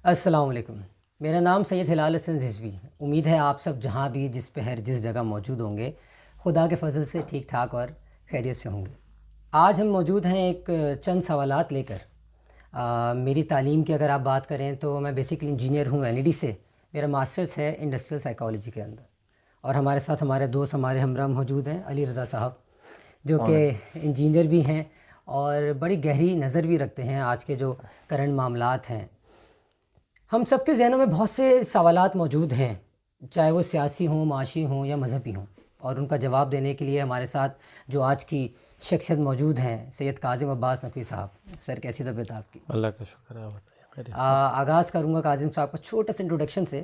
السلام علیکم. میرا نام سید ہلال حسن رضوی. امید ہے آپ سب جہاں بھی جس جگہ موجود ہوں گے خدا کے فضل سے ٹھیک ٹھاک اور خیریت سے ہوں گے. آج ہم موجود ہیں ایک چند سوالات لے کر. میری تعلیم کی اگر آپ بات کریں تو میں بیسیکلی انجینئر ہوں این ای ڈی سے. میرا ماسٹرز ہے انڈسٹریل سائیکالوجی کے اندر. اور ہمارے ساتھ ہمارے دوست ہمارے ہمراہ موجود ہیں علی رضا صاحب جو کہ انجینئر بھی ہیں اور بڑی گہری نظر بھی رکھتے ہیں آج کے جو کرنٹ معاملات ہیں. ہم سب کے ذہنوں میں بہت سے سوالات موجود ہیں, چاہے وہ سیاسی ہوں, معاشی ہوں یا مذہبی ہوں, اور ان کا جواب دینے کے لیے ہمارے ساتھ جو آج کی شخصیت موجود ہیں سید کاظم عباس نقوی صاحب. سر کیسی طبیعت آپ کی؟ اللہ کا شکر ہے. بتائیے. آغاز کروں گا کاظم صاحب کا چھوٹا سا انٹروڈکشن سے.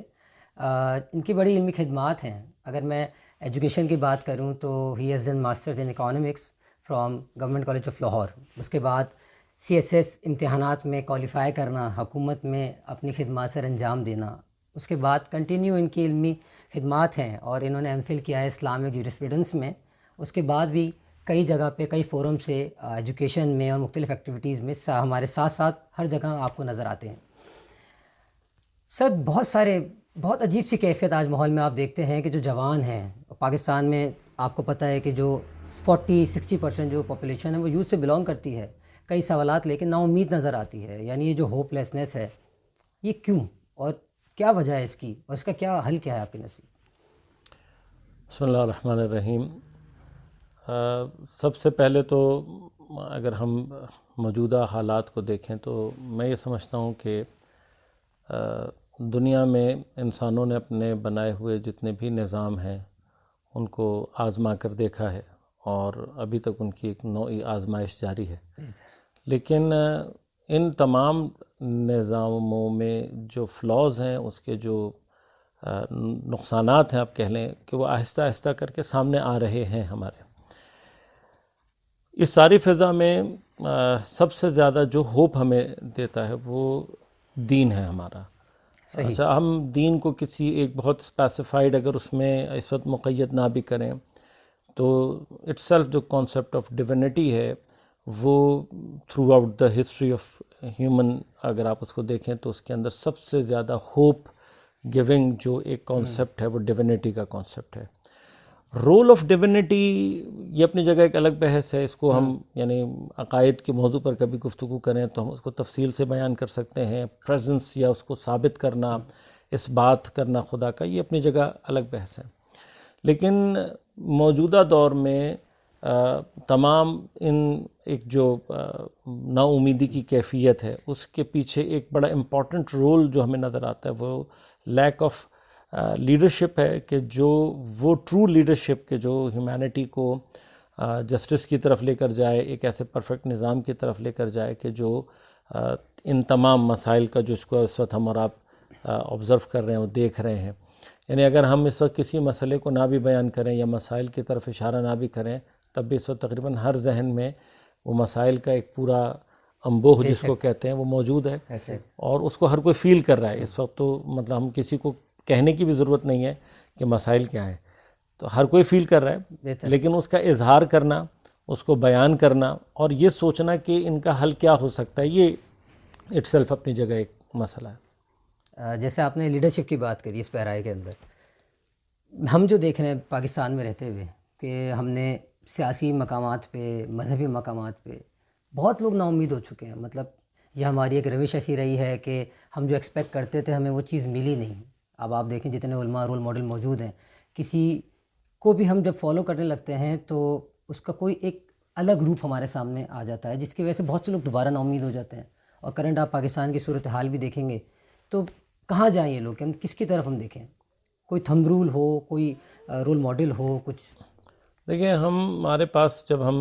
ان کی بڑی علمی خدمات ہیں. اگر میں ایجوکیشن کی بات کروں تو he has done masters in economics from government college of Lahore. اس کے بعد سی ایس ایس امتحانات میں کوالیفائی کرنا, حکومت میں اپنی خدمات سر انجام دینا. اس کے بعد کنٹینیو ان کی علمی خدمات ہیں اور انہوں نے ایم فل کیا ہے اسلامک جورسپریڈنس میں. اس کے بعد بھی کئی جگہ پہ کئی فورم سے ایجوکیشن میں اور مختلف ایکٹیویٹیز میں ہمارے ساتھ ساتھ ہر جگہ آپ کو نظر آتے ہیں. سر بہت عجیب سی کیفیت آج ماحول میں آپ دیکھتے ہیں کہ جو جوان ہیں پاکستان میں, آپ کو پتہ ہے کہ جو 40-60% جو پاپولیشن ہے وہ یوتھ سے بلانگ کرتی ہے. کئی سوالات لیکن نا امید نظر آتی ہے. یعنی یہ جو ہوپ لیسنس ہے یہ کیوں اور کیا وجہ ہے اس کی, اور اس کا کیا حل کیا ہے آپ کے نزدیک؟ بسم اللہ الرحمن الرحیم. سب سے پہلے تو اگر ہم موجودہ حالات کو دیکھیں تو میں یہ سمجھتا ہوں کہ دنیا میں انسانوں نے اپنے بنائے ہوئے جتنے بھی نظام ہیں ان کو آزما کر دیکھا ہے اور ابھی تک ان کی ایک نوعی آزمائش جاری ہے. لیکن ان تمام نظاموں میں جو فلاز ہیں, اس کے جو نقصانات ہیں, آپ کہہ لیں کہ وہ آہستہ آہستہ کر کے سامنے آ رہے ہیں ہمارے. اس ساری فضا میں سب سے زیادہ جو ہوپ ہمیں دیتا ہے وہ دین ہے ہمارا. اچھا, ہم دین کو کسی ایک بہت اسپیسیفائڈ اگر اس میں اس وقت مقید نہ بھی کریں تو اٹ سیلف جو کانسیپٹ آف ڈیوینٹی ہے وہ through out the history of human اگر آپ اس کو دیکھیں تو اس کے اندر سب سے زیادہ ہوپ گیونگ جو ایک کانسیپٹ ہے وہ ڈیوینٹی کا کانسیپٹ ہے. رول آف ڈیوینٹی یہ اپنی جگہ ایک الگ بحث ہے. اس کو ہم یعنی عقائد کے موضوع پر کبھی گفتگو کریں تو ہم اس کو تفصیل سے بیان کر سکتے ہیں. پریزنس یا اس کو ثابت کرنا, اس بات کرنا خدا کا, یہ اپنی جگہ الگ بحث ہے. لیکن موجودہ دور میں تمام ان ایک جو نا امیدی کی کیفیت ہے اس کے پیچھے ایک بڑا امپورٹنٹ رول جو ہمیں نظر آتا ہے وہ لیک آف لیڈرشپ ہے. کہ جو وہ ٹرو لیڈرشپ کے جو ہیومینٹی کو جسٹس کی طرف لے کر جائے, ایک ایسے پرفیکٹ نظام کی طرف لے کر جائے کہ جو ان تمام مسائل کا جو اس کو اس وقت ہم اور آپ آبزرو کر رہے ہیں وہ دیکھ رہے ہیں. یعنی اگر ہم اس وقت کسی مسئلے کو نہ بھی بیان کریں یا مسائل کی طرف اشارہ نہ بھی کریں تب بھی اس وقت تقریباً ہر ذہن میں وہ مسائل کا ایک پورا انبوہ جس کو کہتے ہیں وہ موجود ہے اور اس کو ہر کوئی فیل کر رہا ہے اس وقت. تو مطلب ہم کسی کو کہنے کی بھی ضرورت نہیں ہے کہ مسائل کیا ہیں, تو ہر کوئی فیل کر رہا ہے. لیکن اس کا اظہار کرنا, اس کو بیان کرنا اور یہ سوچنا کہ ان کا حل کیا ہو سکتا ہے, یہ اٹ سیلف اپنی جگہ ایک مسئلہ ہے. جیسے آپ نے لیڈرشپ کی بات کری اس پیرائے کے اندر, ہم جو دیکھ رہے ہیں پاکستان میں رہتے ہوئے کہ ہم نے سیاسی مقامات پہ, مذہبی مقامات پہ بہت لوگ نا امید ہو چکے ہیں. مطلب یہ ہماری ایک روش ایسی رہی ہے کہ ہم جو ایکسپیکٹ کرتے تھے ہمیں وہ چیز ملی نہیں. اب آپ دیکھیں جتنے علماء رول ماڈل موجود ہیں, کسی کو بھی ہم جب فالو کرنے لگتے ہیں تو اس کا کوئی ایک الگ روپ ہمارے سامنے آ جاتا ہے جس کی وجہ سے بہت سے لوگ دوبارہ نا امید ہو جاتے ہیں. اور کرنٹ آپ پاکستان کی صورتحال بھی دیکھیں گے تو کہاں جائیں یہ لوگ, کہ ہم کس کی طرف ہم دیکھیں؟ کوئی تھم رول ہو, کوئی رول ماڈل ہو کچھ؟ دیکھیں ہمارے پاس جب ہم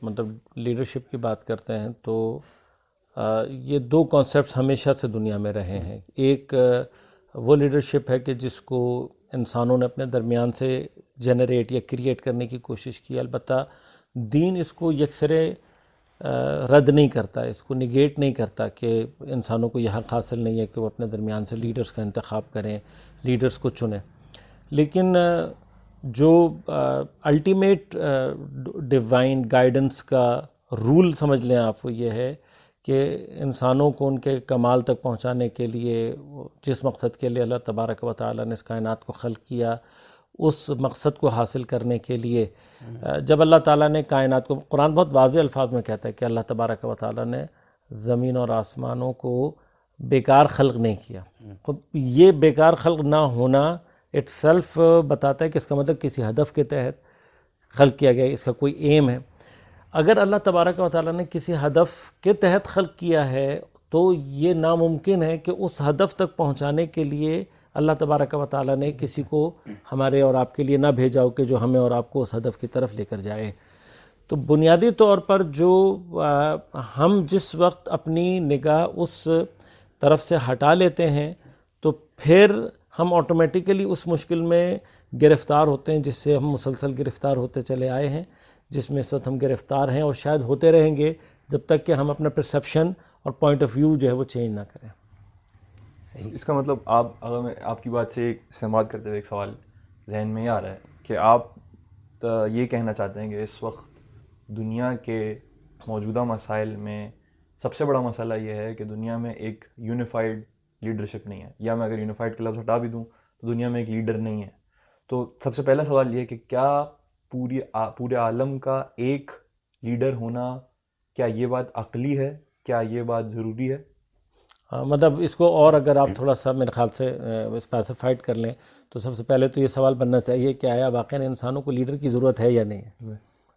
مطلب لیڈرشپ کی بات کرتے ہیں تو یہ دو کانسیپٹس ہمیشہ سے دنیا میں رہے ہیں. ایک وہ لیڈرشپ ہے کہ جس کو انسانوں نے اپنے درمیان سے جنریٹ یا کریٹ کرنے کی کوشش کی. البتہ دین اس کو یکسرے رد نہیں کرتا, اس کو نگیٹ نہیں کرتا کہ انسانوں کو یہ حق حاصل نہیں ہے کہ وہ اپنے درمیان سے لیڈرز کا انتخاب کریں, لیڈرز کو چنیں. لیکن جو الٹیمیٹ ڈیوائن گائیڈنس کا رول سمجھ لیں آپ, وہ یہ ہے کہ انسانوں کو ان کے کمال تک پہنچانے کے لیے جس مقصد کے لیے اللہ تبارک و تعالیٰ نے اس کائنات کو خلق کیا، اس مقصد کو حاصل کرنے کے لیے جب اللہ تعالیٰ نے کائنات کو، قرآن بہت واضح الفاظ میں کہتا ہے کہ اللہ تبارک و تعالیٰ نے زمین اور آسمانوں کو بیکار خلق نہیں کیا. خود یہ بیکار خلق نہ ہونا اٹ سیلف بتاتا ہے کہ اس کا مطلب کسی ہدف کے تحت خلق کیا گیا، اس کا کوئی ایم ہے. اگر اللہ تبارک و تعالیٰ نے کسی ہدف کے تحت خلق کیا ہے تو یہ ناممکن ہے کہ اس ہدف تک پہنچانے کے لیے اللہ تبارک و تعالیٰ نے کسی کو ہمارے اور آپ کے لیے نہ بھیجا ہو کہ جو ہمیں اور آپ کو اس ہدف کی طرف لے کر جائے. تو بنیادی طور پر جو ہم جس وقت اپنی نگاہ اس طرف سے ہٹا لیتے ہیں تو پھر ہم آٹومیٹیکلی اس مشکل میں گرفتار ہوتے ہیں جس سے ہم مسلسل گرفتار ہوتے چلے آئے ہیں، جس میں اس وقت ہم گرفتار ہیں اور شاید ہوتے رہیں گے جب تک کہ ہم اپنا پرسیپشن اور پوائنٹ آف ویو جو ہے وہ چینج نہ کریں. صحیح. اس کا مطلب اگر میں آپ کی بات سے استعمال کرتے ہوئے ایک سوال ذہن میں یہ آ رہا ہے کہ آپ یہ کہنا چاہتے ہیں کہ اس وقت دنیا کے موجودہ مسائل میں سب سے بڑا مسئلہ یہ ہے کہ دنیا میں ایک یونیفائڈ لیڈرشپ نہیں ہے، یا میں اگر یونیفائڈ کا لفظ ہٹا بھی دوں تو دنیا میں ایک لیڈر نہیں ہے. تو سب سے پہلا سوال یہ ہے کہ کیا پورے عالم کا ایک لیڈر ہونا، کیا یہ بات عقلی ہے؟ کیا یہ بات ضروری ہے؟ مطلب اس کو اور اگر آپ تھوڑا سا میرے خیال سے اسپیسیفائڈ کر لیں تو سب سے پہلے تو یہ سوال بننا چاہیے کہ آیا واقعی انسانوں کو لیڈر کی ضرورت ہے یا نہیں ہے.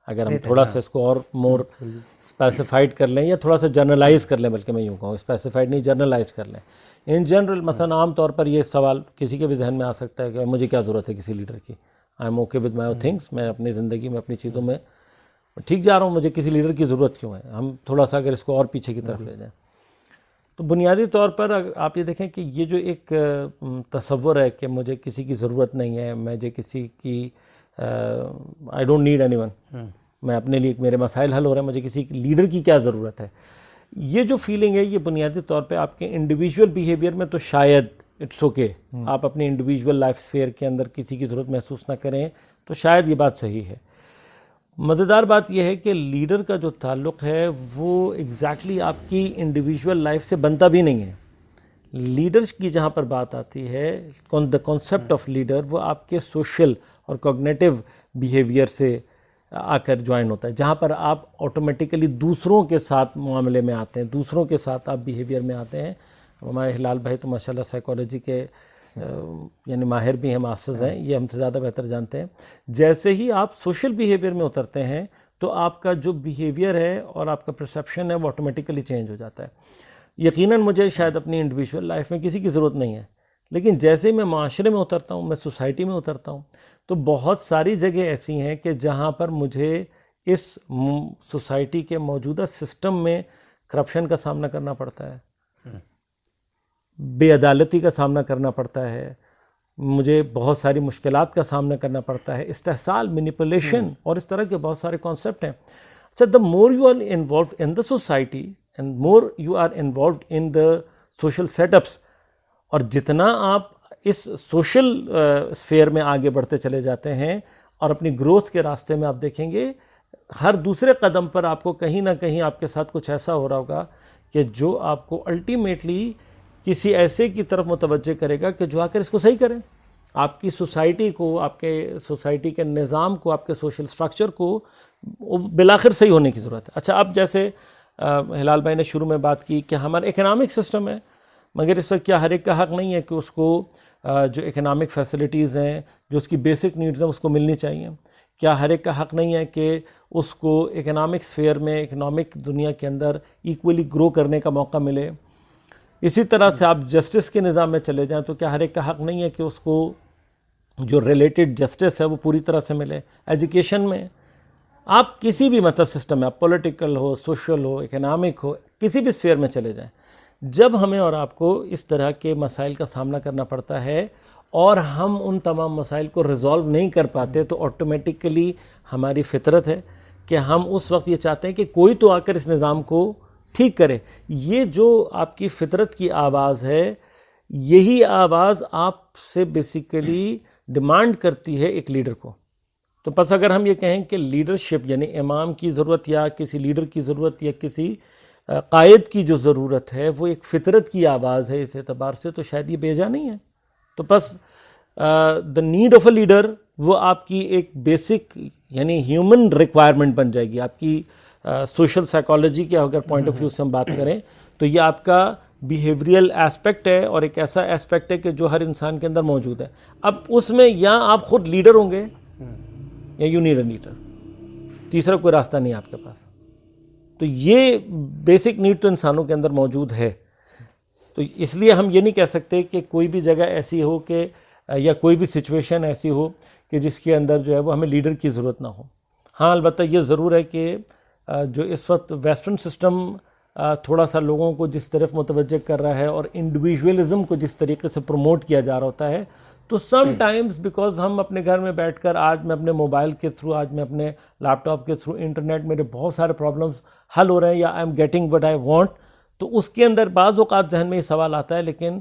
اگر ہم تھوڑا سا اس کو اور مور اسپیسیفائڈ کر لیں یا تھوڑا سا جنرلائز کر لیں، بلکہ میں یوں کہوں اسپیسیفائڈ نہیں جنرلائز کر لیں. ان جنرل مثلا عام طور پر یہ سوال کسی کے بھی ذہن میں آ سکتا ہے کہ مجھے کیا ضرورت ہے کسی لیڈر کی، I am okay with my things, میں اپنی زندگی میں اپنی چیزوں میں ٹھیک جا رہا ہوں، مجھے کسی لیڈر کی ضرورت کیوں ہے. ہم تھوڑا سا اگر اس کو اور پیچھے کی طرف لے جائیں تو بنیادی طور پر آپ یہ دیکھیں کہ یہ جو ایک تصور ہے کہ مجھے کسی کی ضرورت نہیں ہے، مجھے کسی کی I don't need any one, میں اپنے لیے میرے مسائل حل ہو رہے ہیں، مجھے کسی لیڈر کی کیا ضرورت ہے. یہ جو فیلنگ ہے یہ بنیادی طور پہ آپ کے انڈیویجول بیہیویئر میں تو شاید اٹس اوکے، آپ اپنی انڈیویجول لائف سفیئر کے اندر کسی کی ضرورت محسوس نہ کریں تو شاید یہ بات صحیح ہے. مزیدار بات یہ ہے کہ لیڈر کا جو تعلق ہے وہ ایگزیکٹلی آپ کی انڈیویجول لائف سے بنتا بھی نہیں ہے. لیڈرز کی جہاں پر بات آتی ہے، دا کانسیپٹ آف لیڈر، وہ آپ کے سوشل اور کوگنیٹو بیہیویئر سے آ کر جوائن ہوتا ہے، جہاں پر آپ آٹومیٹیکلی دوسروں کے ساتھ معاملے میں آتے ہیں، دوسروں کے ساتھ آپ بیہیویئر میں آتے ہیں. ہمارے ہلال بھائی تو ماشاءاللہ سائیکالوجی کے یعنی ماہر بھی ہیں، ماسٹرز ہیں، یہ ہم سے زیادہ بہتر جانتے ہیں. جیسے ہی آپ سوشل بیہیویئر میں اترتے ہیں تو آپ کا جو بیہیویئر ہے اور آپ کا پرسیپشن ہے وہ آٹومیٹیکلی چینج ہو جاتا ہے. یقیناً مجھے شاید اپنی انڈیویجول لائف میں کسی کی ضرورت نہیں ہے، لیکن جیسے ہی میں معاشرے میں اترتا ہوں، میں سوسائٹی میں اترتا ہوں تو بہت ساری جگہ ایسی ہیں کہ جہاں پر مجھے اس سوسائٹی کے موجودہ سسٹم میں کرپشن کا سامنا کرنا پڑتا ہے، بے عدالتی کا سامنا کرنا پڑتا ہے، مجھے بہت ساری مشکلات کا سامنا کرنا پڑتا ہے، استحصال، مینیپولیشن اور اس طرح کے بہت سارے کانسیپٹ ہیں. اچھا، the more you are involved in the society and more you are involved in the social setups، اور جتنا آپ اس سوشل اسفیئر میں آگے بڑھتے چلے جاتے ہیں اور اپنی گروتھ کے راستے میں آپ دیکھیں گے ہر دوسرے قدم پر آپ کو کہیں نہ کہیں آپ کے ساتھ کچھ ایسا ہو رہا ہوگا کہ جو آپ کو الٹیمیٹلی کسی ایسے کی طرف متوجہ کرے گا کہ جو آ کر اس کو صحیح کریں، آپ کی سوسائٹی کو، آپ کے سوسائٹی کے نظام کو، آپ کے سوشل سٹرکچر کو بالآخر صحیح ہونے کی ضرورت ہے. اچھا، اب جیسے ہلال بھائی نے شروع میں بات کی کہ ہمارا اکنامک سسٹم ہے، مگر اس وقت کیا ہر ایک کا حق نہیں ہے کہ اس کو جو اکنامک فیسلٹیز ہیں، جو اس کی بیسک نیڈز ہیں، اس کو ملنی چاہیے؟ کیا ہر ایک کا حق نہیں ہے کہ اس کو اکنامک سفیئر میں، اکنامک دنیا کے اندر ایکولی گرو کرنے کا موقع ملے؟ اسی طرح سے آپ جسٹس کے نظام میں چلے جائیں تو کیا ہر ایک کا حق نہیں ہے کہ اس کو جو ریلیٹڈ جسٹس ہے وہ پوری طرح سے ملے؟ ایجوکیشن میں آپ کسی بھی مطلب سسٹم میں، آپ پولیٹیکل ہو، سوشل ہو، اکنامک ہو، کسی بھی سفیئر میں چلے جائیں، جب ہمیں اور آپ کو اس طرح کے مسائل کا سامنا کرنا پڑتا ہے اور ہم ان تمام مسائل کو ریزالو نہیں کر پاتے تو آٹومیٹیکلی ہماری فطرت ہے کہ ہم اس وقت یہ چاہتے ہیں کہ کوئی تو آ کر اس نظام کو ٹھیک کرے. یہ جو آپ کی فطرت کی آواز ہے، یہی آواز آپ سے بیسیکلی ڈیمانڈ کرتی ہے ایک لیڈر کو. تو پس اگر ہم یہ کہیں کہ لیڈرشپ یعنی امام کی ضرورت یا کسی لیڈر کی ضرورت یا کسی قائد کی جو ضرورت ہے وہ ایک فطرت کی آواز ہے، اس اعتبار سے تو شاید یہ بیجا نہیں ہے. تو بس the need of a leader وہ آپ کی ایک بیسک یعنی ہیومن ریکوائرمنٹ بن جائے گی. آپ کی سوشل سائیکالوجی کے اگر پوائنٹ آف ویو سے ہم بات کریں تو یہ آپ کا بیہیویئرل ایسپیکٹ ہے، اور ایک ایسا ایسپیکٹ ہے کہ جو ہر انسان کے اندر موجود ہے. اب اس میں یا آپ خود لیڈر ہوں گے یا یو نیڈ اے لیڈر، تیسرا کوئی راستہ نہیں آپ کے پاس. تو یہ بیسک نیڈ تو انسانوں کے اندر موجود ہے. تو اس لیے ہم یہ نہیں کہہ سکتے کہ کوئی بھی جگہ ایسی ہو کہ یا کوئی بھی سچویشن ایسی ہو کہ جس کے اندر جو ہے وہ ہمیں لیڈر کی ضرورت نہ ہو. ہاں البتہ یہ ضرور ہے کہ جو اس وقت ویسٹرن سسٹم تھوڑا سا لوگوں کو جس طرف متوجہ کر رہا ہے اور انڈیویژولزم کو جس طریقے سے پروموٹ کیا جا رہا ہوتا ہے، تو سم ٹائمز بیکاز ہم اپنے گھر میں بیٹھ کر آج میں اپنے موبائل کے تھرو، آج میں اپنے لیپ ٹاپ کے تھرو، انٹرنیٹ میرے بہت سارے پرابلمس حل ہو رہے ہیں، یا I am getting what I want. تو اس کے اندر بعض اوقات ذہن میں یہ سوال آتا ہے، لیکن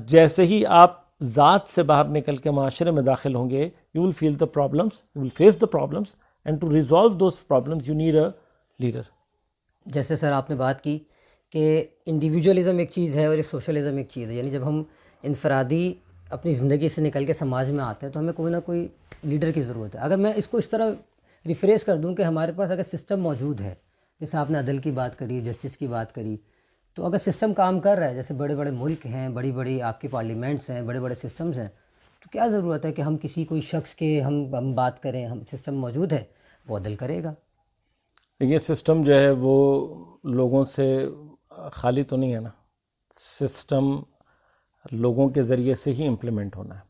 جیسے ہی آپ ذات سے باہر نکل کے معاشرے میں داخل ہوں گے، you will feel the problems, you will face the problems, and to resolve those problems you need a leader. جیسے سر آپ نے بات کی کہ انڈیویجولزم ایک چیز ہے اور ایک سوشلزم ایک چیز ہے، یعنی جب ہم انفرادی اپنی زندگی سے نکل کے سماج میں آتے ہیں تو ہمیں کوئی نہ کوئی لیڈر کی ضرورت ہے. اگر میں اس کو اس طرح ریفریش کر دوں کہ ہمارے پاس اگر سسٹم موجود ہے، جیسے آپ نے عدل کی بات کری، جسٹس کی بات کری، تو اگر سسٹم کام کر رہا ہے، جیسے بڑے بڑے ملک ہیں، بڑی بڑی آپ کی پارلیمنٹس ہیں، بڑے بڑے سسٹمز ہیں، تو کیا ضرورت ہے کہ ہم کسی کوئی شخص کے ہم بات کریں؟ ہم سسٹم موجود ہے، وہ عدل کرے گا. یہ سسٹم جو ہے وہ لوگوں سے خالی تو نہیں ہے نا. سسٹم لوگوں کے ذریعے سے ہی امپلیمنٹ ہونا ہے،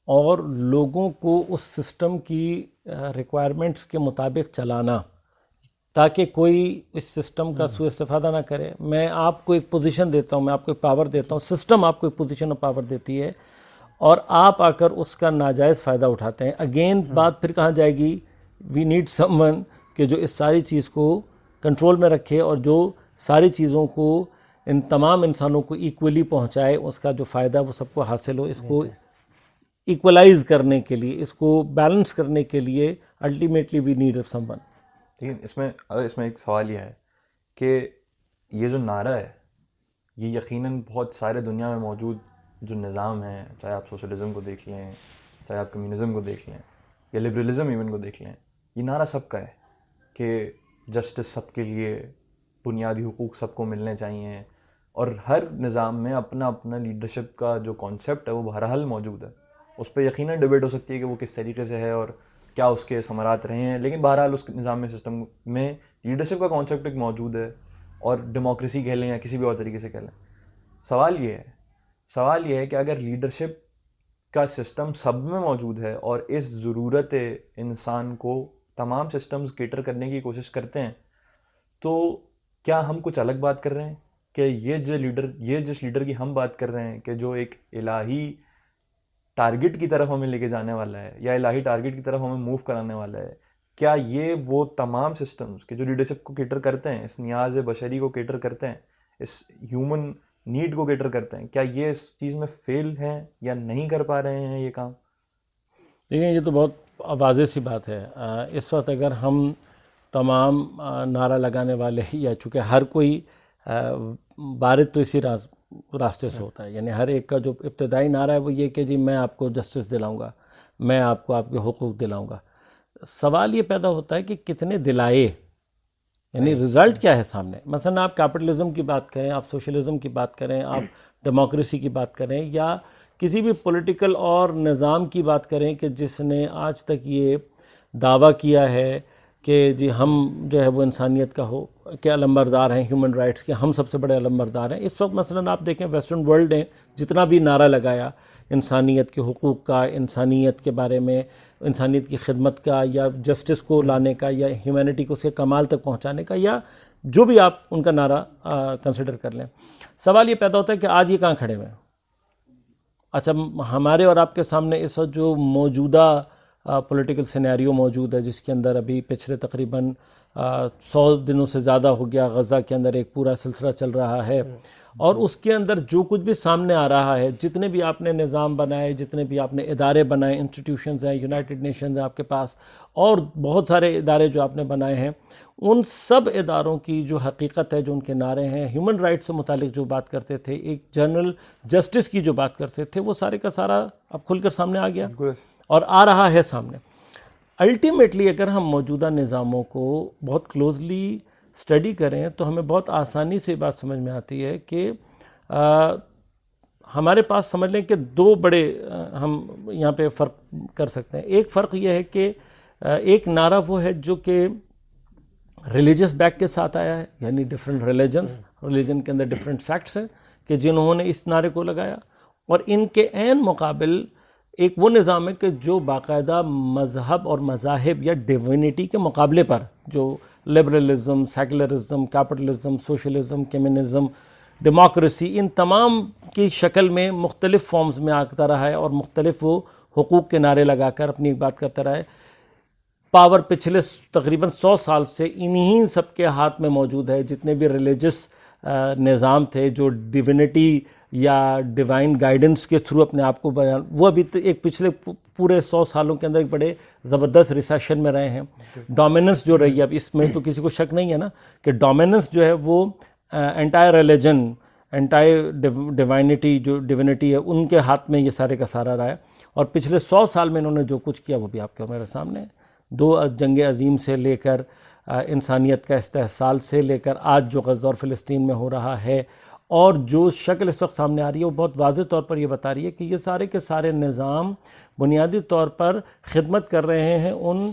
اور لوگوں کو اس سسٹم کی ریکوائرمنٹس کے مطابق چلانا، تاکہ کوئی اس سسٹم کا سوء استفادہ نہ کرے. میں آپ کو ایک پوزیشن دیتا ہوں، میں آپ کو ایک پاور دیتا ہوں، سسٹم آپ کو ایک پوزیشن اور پاور دیتی ہے، اور آپ آ کر اس کا ناجائز فائدہ اٹھاتے ہیں. اگین بات پھر کہاں جائے گی؟ وی نیڈ سم ون کہ جو اس ساری چیز کو کنٹرول میں رکھے، اور جو ساری چیزوں کو ان تمام انسانوں کو ایکولی پہنچائے، اس کا جو فائدہ وہ سب کو حاصل ہو. اس کو ایکولائز کرنے کے لیے، اس کو بیلنس کرنے کے لیے ultimately we need some one. لیکن اس میں ایک سوال یہ ہے کہ یہ جو نعرہ ہے، یہ یقیناً بہت سارے دنیا میں موجود جو نظام ہیں، چاہے آپ سوشلزم کو دیکھ لیں، چاہے آپ کمیونزم کو دیکھ لیں، یا لبرلزم ایون کو دیکھ لیں، یہ نعرہ سب کا ہے کہ جسٹس سب کے لیے، بنیادی حقوق سب کو ملنے چاہیے، اور ہر نظام میں اپنا اپنا لیڈرشپ کا جو کانسیپٹ ہے وہ بہرحال موجود ہے. اس پہ یقیناً ڈبیٹ ہو سکتی ہے کہ وہ کس طریقے سے ہے اور کیا اس کے ثمرات رہے ہیں، لیکن بہرحال اس نظام میں، سسٹم میں لیڈرشپ کا کانسیپٹ ایک موجود ہے، اور ڈیموکریسی کہہ لیں یا کسی بھی اور طریقے سے کہہ لیں. سوال یہ ہے کہ اگر لیڈرشپ کا سسٹم سب میں موجود ہے اور اس ضرورت انسان کو تمام سسٹمز کیٹر کرنے کی کوشش کرتے ہیں، تو کیا ہم کچھ الگ بات کر رہے ہیں کہ یہ جس لیڈر کی ہم بات کر رہے ہیں کہ جو ایک الہی ٹارگٹ کی طرف ہمیں لے کے جانے والا ہے، یا الہی ٹارگٹ کی طرف ہمیں موو کرانے والا ہے، کیا یہ وہ تمام سسٹمز کہ جو لیڈرشپ کو کیٹر کرتے ہیں، اس نیاز بشری کو کیٹر کرتے ہیں، اس ہیومن نیڈ کو کیٹر کرتے ہیں، کیا یہ اس چیز میں فیل ہیں یا نہیں کر پا رہے ہیں یہ کام؟ دیکھیں، یہ تو بہت واضح سی بات ہے. اس وقت اگر ہم تمام نعرہ لگانے والے، یا چونکہ ہر کوئی وارد تو اسی راستے سے ہوتا ہے، یعنی ہر ایک کا جو ابتدائی نعرہ ہے وہ یہ کہ جی میں آپ کو جسٹس دلاؤں گا، میں آپ کو آپ کے حقوق دلاؤں گا. سوال یہ پیدا ہوتا ہے کہ کتنے دلائے، یعنی رزلٹ کیا ہے سامنے. مثلا آپ کیپٹلزم کی بات کریں، آپ سوشلزم کی بات کریں، آپ ڈیموکریسی کی بات کریں، یا کسی بھی پولیٹیکل اور نظام کی بات کریں کہ جس نے آج تک یہ دعویٰ کیا ہے کہ جی ہم جو ہے وہ انسانیت کا کہ علمبردار ہیں، ہیومن رائٹس کے ہم سب سے بڑے علمبردار ہیں. اس وقت مثلا آپ دیکھیں ویسٹرن ورلڈ نے جتنا بھی نعرہ لگایا انسانیت کے حقوق کا، انسانیت کے بارے میں، انسانیت کی خدمت کا، یا جسٹس کو لانے کا، یا ہیومینٹی کو اس کے کمال تک پہنچانے کا، یا جو بھی آپ ان کا نعرہ کنسیڈر کر لیں، سوال یہ پیدا ہوتا ہے کہ آج یہ کہاں کھڑے ہوئے ہیں. اچھا، ہمارے اور آپ کے سامنے اس وقت جو موجودہ پولیٹیکل سینیریو موجود ہے، جس کے اندر ابھی پچھلے تقریباً 100 دنوں سے زیادہ ہو گیا غزہ کے اندر ایک پورا سلسلہ چل رہا ہے، اور اس کے اندر جو کچھ بھی سامنے آ رہا ہے، جتنے بھی آپ نے نظام بنائے، جتنے بھی آپ نے ادارے بنائے، انسٹیٹیوشنز ہیں، یونائٹڈ نیشنز ہیں آپ کے پاس، اور بہت سارے ادارے جو آپ نے بنائے ہیں، ان سب اداروں کی جو حقیقت ہے، جو ان کے نعرے ہیں، ہیومن رائٹ سے متعلق جو بات کرتے تھے، ایک جنرل جسٹس کی جو بات کرتے تھے، وہ سارے کا سارا اب کھل کر سامنے آ گیا اور آ رہا ہے سامنے۔ الٹیمیٹلی اگر ہم موجودہ نظاموں کو بہت کلوزلی اسٹڈی کریں تو ہمیں بہت آسانی سے بات سمجھ میں آتی ہے کہ ہمارے پاس سمجھ لیں کہ دو بڑے ہم یہاں پہ فرق کر سکتے ہیں۔ ایک فرق یہ ہے کہ ایک نعرہ وہ ہے جو کہ ریلیجس بیک کے ساتھ آیا ہے، یعنی ڈفرینٹ ریلیجن کے اندر ڈفرینٹ سیکٹس ہیں کہ جنہوں نے اس نعرے کو لگایا، اور ان کے عین مقابل ایک وہ نظام ہے کہ جو باقاعدہ مذہب اور مذاہب یا ڈیوینٹی کے مقابلے پر، جو liberalism, secularism, capitalism, socialism, communism, democracy, ان تمام کی شکل میں مختلف فارمز میں آتا رہا ہے اور مختلف وہ حقوق کے نعرے لگا کر اپنی ایک بات کرتا رہا ہے۔ پاور پچھلے تقریباً 100 سال سے انہی سب کے ہاتھ میں موجود ہے۔ جتنے بھی ریلیجس نظام تھے جو ڈیوینٹی یا ڈیوائن گائیڈنس کے تھرو اپنے آپ کو وہ ابھی ایک پچھلے پورے 100 سالوں کے اندر ایک بڑے زبردست ریسیشن میں رہے ہیں۔ ڈومیننس جو رہی ہے، اب اس میں تو کسی کو شک نہیں ہے نا کہ ڈومیننس جو ہے وہ انٹائر ریلیجن، انٹائر ڈیوائنٹی، جو ڈیوینٹی ہے، ان کے ہاتھ میں یہ سارے کا سارا رہا ہے۔ اور پچھلے 100 سال میں انہوں نے جو کچھ کیا وہ بھی آپ کے میرے سامنے ہے۔ 2 جنگ عظیم سے لے کر انسانیت کا استحصال سے لے کر آج جو غزہ اور فلسطین میں ہو رہا ہے، اور جو شکل اس وقت سامنے آ رہی ہے وہ بہت واضح طور پر یہ بتا رہی ہے کہ یہ سارے کے سارے نظام بنیادی طور پر خدمت کر رہے ہیں ان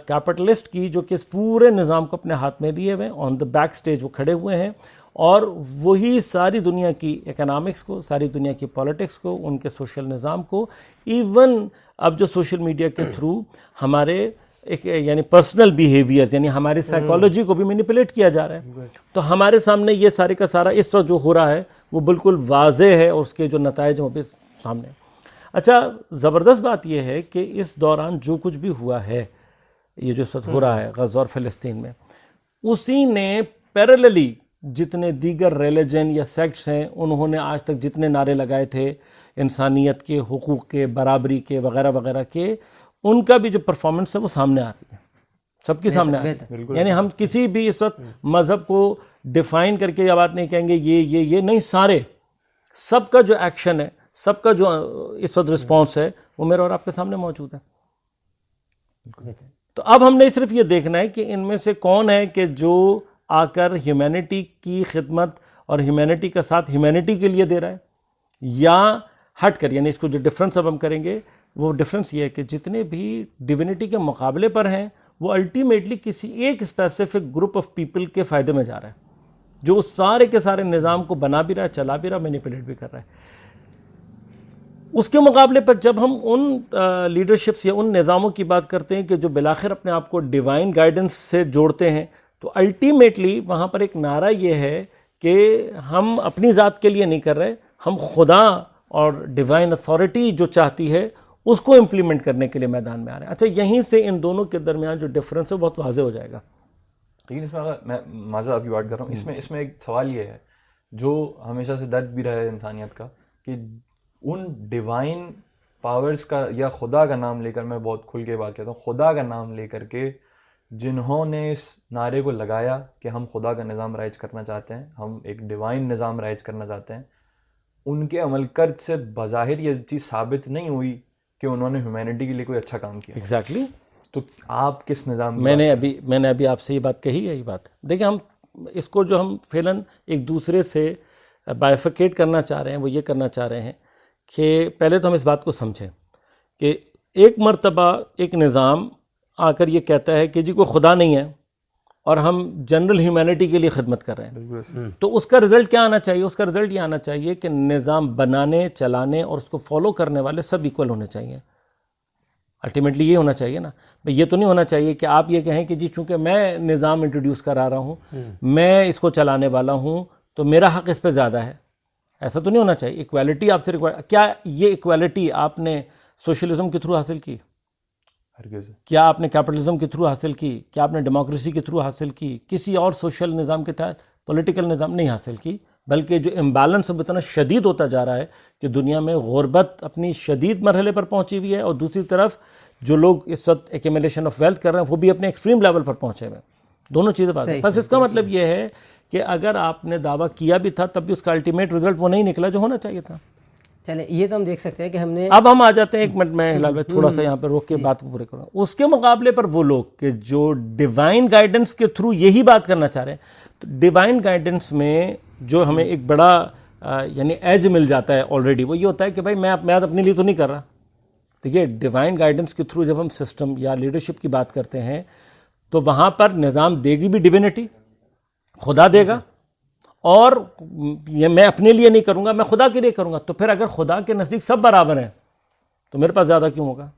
کیپٹلسٹ کی جو کہ اس پورے نظام کو اپنے ہاتھ میں لیے ہوئے آن دا بیک سٹیج وہ کھڑے ہوئے ہیں، اور وہی ساری دنیا کی اکنامکس کو، ساری دنیا کی پولیٹکس کو، ان کے سوشل نظام کو، ایون اب جو سوشل میڈیا کے تھرو ہمارے ایک یعنی پرسنل بیہیویئرز، یعنی ہماری سائیکالوجی کو بھی مینیپولیٹ کیا جا رہا ہے۔ تو ہمارے سامنے یہ سارے کا سارا اس وقت جو ہو رہا ہے وہ بالکل واضح ہے، اور اس کے جو نتائج ہیں وہ بھی سامنے ہیں۔ اچھا، زبردست بات یہ ہے کہ اس دوران جو کچھ بھی ہوا ہے، یہ جو سب ہو رہا ہے غزہ اور فلسطین میں، اسی نے پیرللی جتنے دیگر ریلیجن یا سیکٹس ہیں انہوں نے آج تک جتنے نعرے لگائے تھے انسانیت کے، حقوق کے، برابری کے، وغیرہ وغیرہ کے، ان کا بھی جو پرفارمنس ہے وہ سامنے آ رہی ہے، سب کی سامنے آ رہی ہے۔ یعنی ہم کسی بھی اس وقت مذہب کو ڈیفائن کر کے یہ بات نہیں کہیں گے یہ نہیں، سارے سب کا جو ایکشن ہے، سب کا جو اس وقت رسپانس ہے وہ میرے اور آپ کے سامنے موجود ہے۔ تو اب ہم نے صرف یہ دیکھنا ہے کہ ان میں سے کون ہے کہ جو آ کر ہیومینٹی کی خدمت اور ہیومینٹی کا ساتھ ہیومینٹی کے لیے دے رہا ہے، یا ہٹ کر، یعنی اس کو جو ڈفرنس اب ہم کریں گے وہ ڈفرنس یہ ہے کہ جتنے بھی ڈیوینٹی کے مقابلے پر ہیں وہ الٹیمیٹلی کسی ایک اسپیسیفک گروپ آف پیپل کے فائدے میں جا رہا ہے، جو سارے کے سارے نظام کو بنا بھی رہا ہے، چلا بھی رہا ہے، مینیپولیٹ بھی کر رہا ہے۔ اس کے مقابلے پر جب ہم ان لیڈرشپس یا ان نظاموں کی بات کرتے ہیں کہ جو بالآخر اپنے آپ کو ڈیوائن گائیڈنس سے جوڑتے ہیں، تو الٹیمیٹلی وہاں پر ایک نعرہ یہ ہے کہ ہم اپنی ذات کے لیے نہیں کر رہے، ہم خدا اور ڈیوائن اتھارٹی جو چاہتی ہے اس کو امپلیمنٹ کرنے کے لیے میدان میں آ رہے ہیں۔ اچھا، یہیں سے ان دونوں کے درمیان جو ڈفرنس ہے بہت واضح ہو جائے گا۔ لیکن اس میں اگر میں معذرت آپ کی بات کر رہا ہوں، اس میں ایک سوال یہ ہے جو ہمیشہ سے درد بھی رہا ہے انسانیت کا، کہ ان ڈیوائن پاورز کا یا خدا کا نام لے کر، میں بہت کھل کے بات کرتا ہوں، خدا کا نام لے کر کے جنہوں نے اس نعرے کو لگایا کہ ہم خدا کا نظام رائج کرنا چاہتے ہیں، ہم ایک ڈیوائن نظام رائج کرنا چاہتے ہیں، ان کے عمل کرد سے بظاہر یہ چیز ثابت نہیں ہوئی کہ انہوں نے ہیومینٹی کے لیے کوئی اچھا کام کیا۔ ایگزیکٹلی۔ تو آپ کس نظام میں نے ابھی آپ سے یہ بات کہی ہے، یہ بات دیکھیں، ہم اس کو جو ہم فعلاً ایک دوسرے سے بائیفیکیٹ کرنا چاہ رہے ہیں وہ یہ کرنا چاہ رہے ہیں کہ پہلے تو ہم اس بات کو سمجھیں کہ ایک مرتبہ ایک نظام آ کر یہ کہتا ہے کہ جی کوئی خدا نہیں ہے اور ہم جنرل ہیومینٹی کے لیے خدمت کر رہے ہیں، تو اس کا رزلٹ کیا آنا چاہیے؟ اس کا رزلٹ یہ آنا چاہیے کہ نظام بنانے، چلانے اور اس کو فالو کرنے والے سب ایکول ہونے چاہیے۔ الٹیمیٹلی یہ ہونا چاہیے نا، یہ تو نہیں ہونا چاہیے کہ آپ یہ کہیں کہ جی چونکہ میں نظام انٹروڈیوس کرا رہا ہوں، میں اس کو چلانے والا ہوں، تو میرا حق اس پہ زیادہ ہے۔ ایسا تو نہیں ہونا چاہیے۔ ایکویلٹی آپ سے کیا یہ ایکویلٹی آپ نے سوشلزم کے تھرو حاصل کی؟ کیا آپ نے کیپٹلزم کے تھرو حاصل کی؟ کیا آپ نے ڈیموکریسی کے تھرو حاصل کی؟ کسی اور سوشل نظام کے تحت، پولیٹیکل نظام نہیں حاصل کی، بلکہ جو امبیلنس اب اتنا شدید ہوتا جا رہا ہے کہ دنیا میں غربت اپنی شدید مرحلے پر پہنچی ہوئی ہے، اور دوسری طرف جو لوگ اس وقت ایکیومولیشن آف ویلتھ کر رہے ہیں وہ بھی اپنے ایکسٹریم لیول پر پہنچے ہوئے ہیں. دونوں چیزیں بات ہے. بس اس کا مطلب یہ ہے کہ اگر آپ نے دعویٰ کیا بھی تھا تب بھی اس کا الٹیمیٹ رزلٹ وہ نہیں نکلا جو ہونا چاہیے تھا. چلیں یہ تو ہم دیکھ سکتے ہیں کہ ہم نے اب ہم آ جاتے ہیں، ایک منٹ میں ہلال بھائی تھوڑا سا یہاں پہ روک کے بات کو پورے کروں. اس کے مقابلے پر وہ لوگ کہ جو ڈیوائن گائیڈنس کے تھرو یہی بات کرنا چاہ رہے ہیں، تو ڈیوائن گائیڈنس میں جو ہمیں ایک بڑا یعنی ایج مل جاتا ہے آلریڈی، وہ یہ ہوتا ہے کہ بھائی میں اپنے لیے تو نہیں کر رہا. دیکھیے ڈیوائن گائیڈنس کے تھرو جب ہم سسٹم یا لیڈرشپ کی بات کرتے ہیں تو وہاں پر نظام دے گی بھی ڈیوینٹی، خدا دے گا، اور یہ میں اپنے لیے نہیں کروں گا، میں خدا کے لیے کروں گا. تو پھر اگر خدا کے نزدیک سب برابر ہیں تو میرے پاس زیادہ کیوں ہوگا؟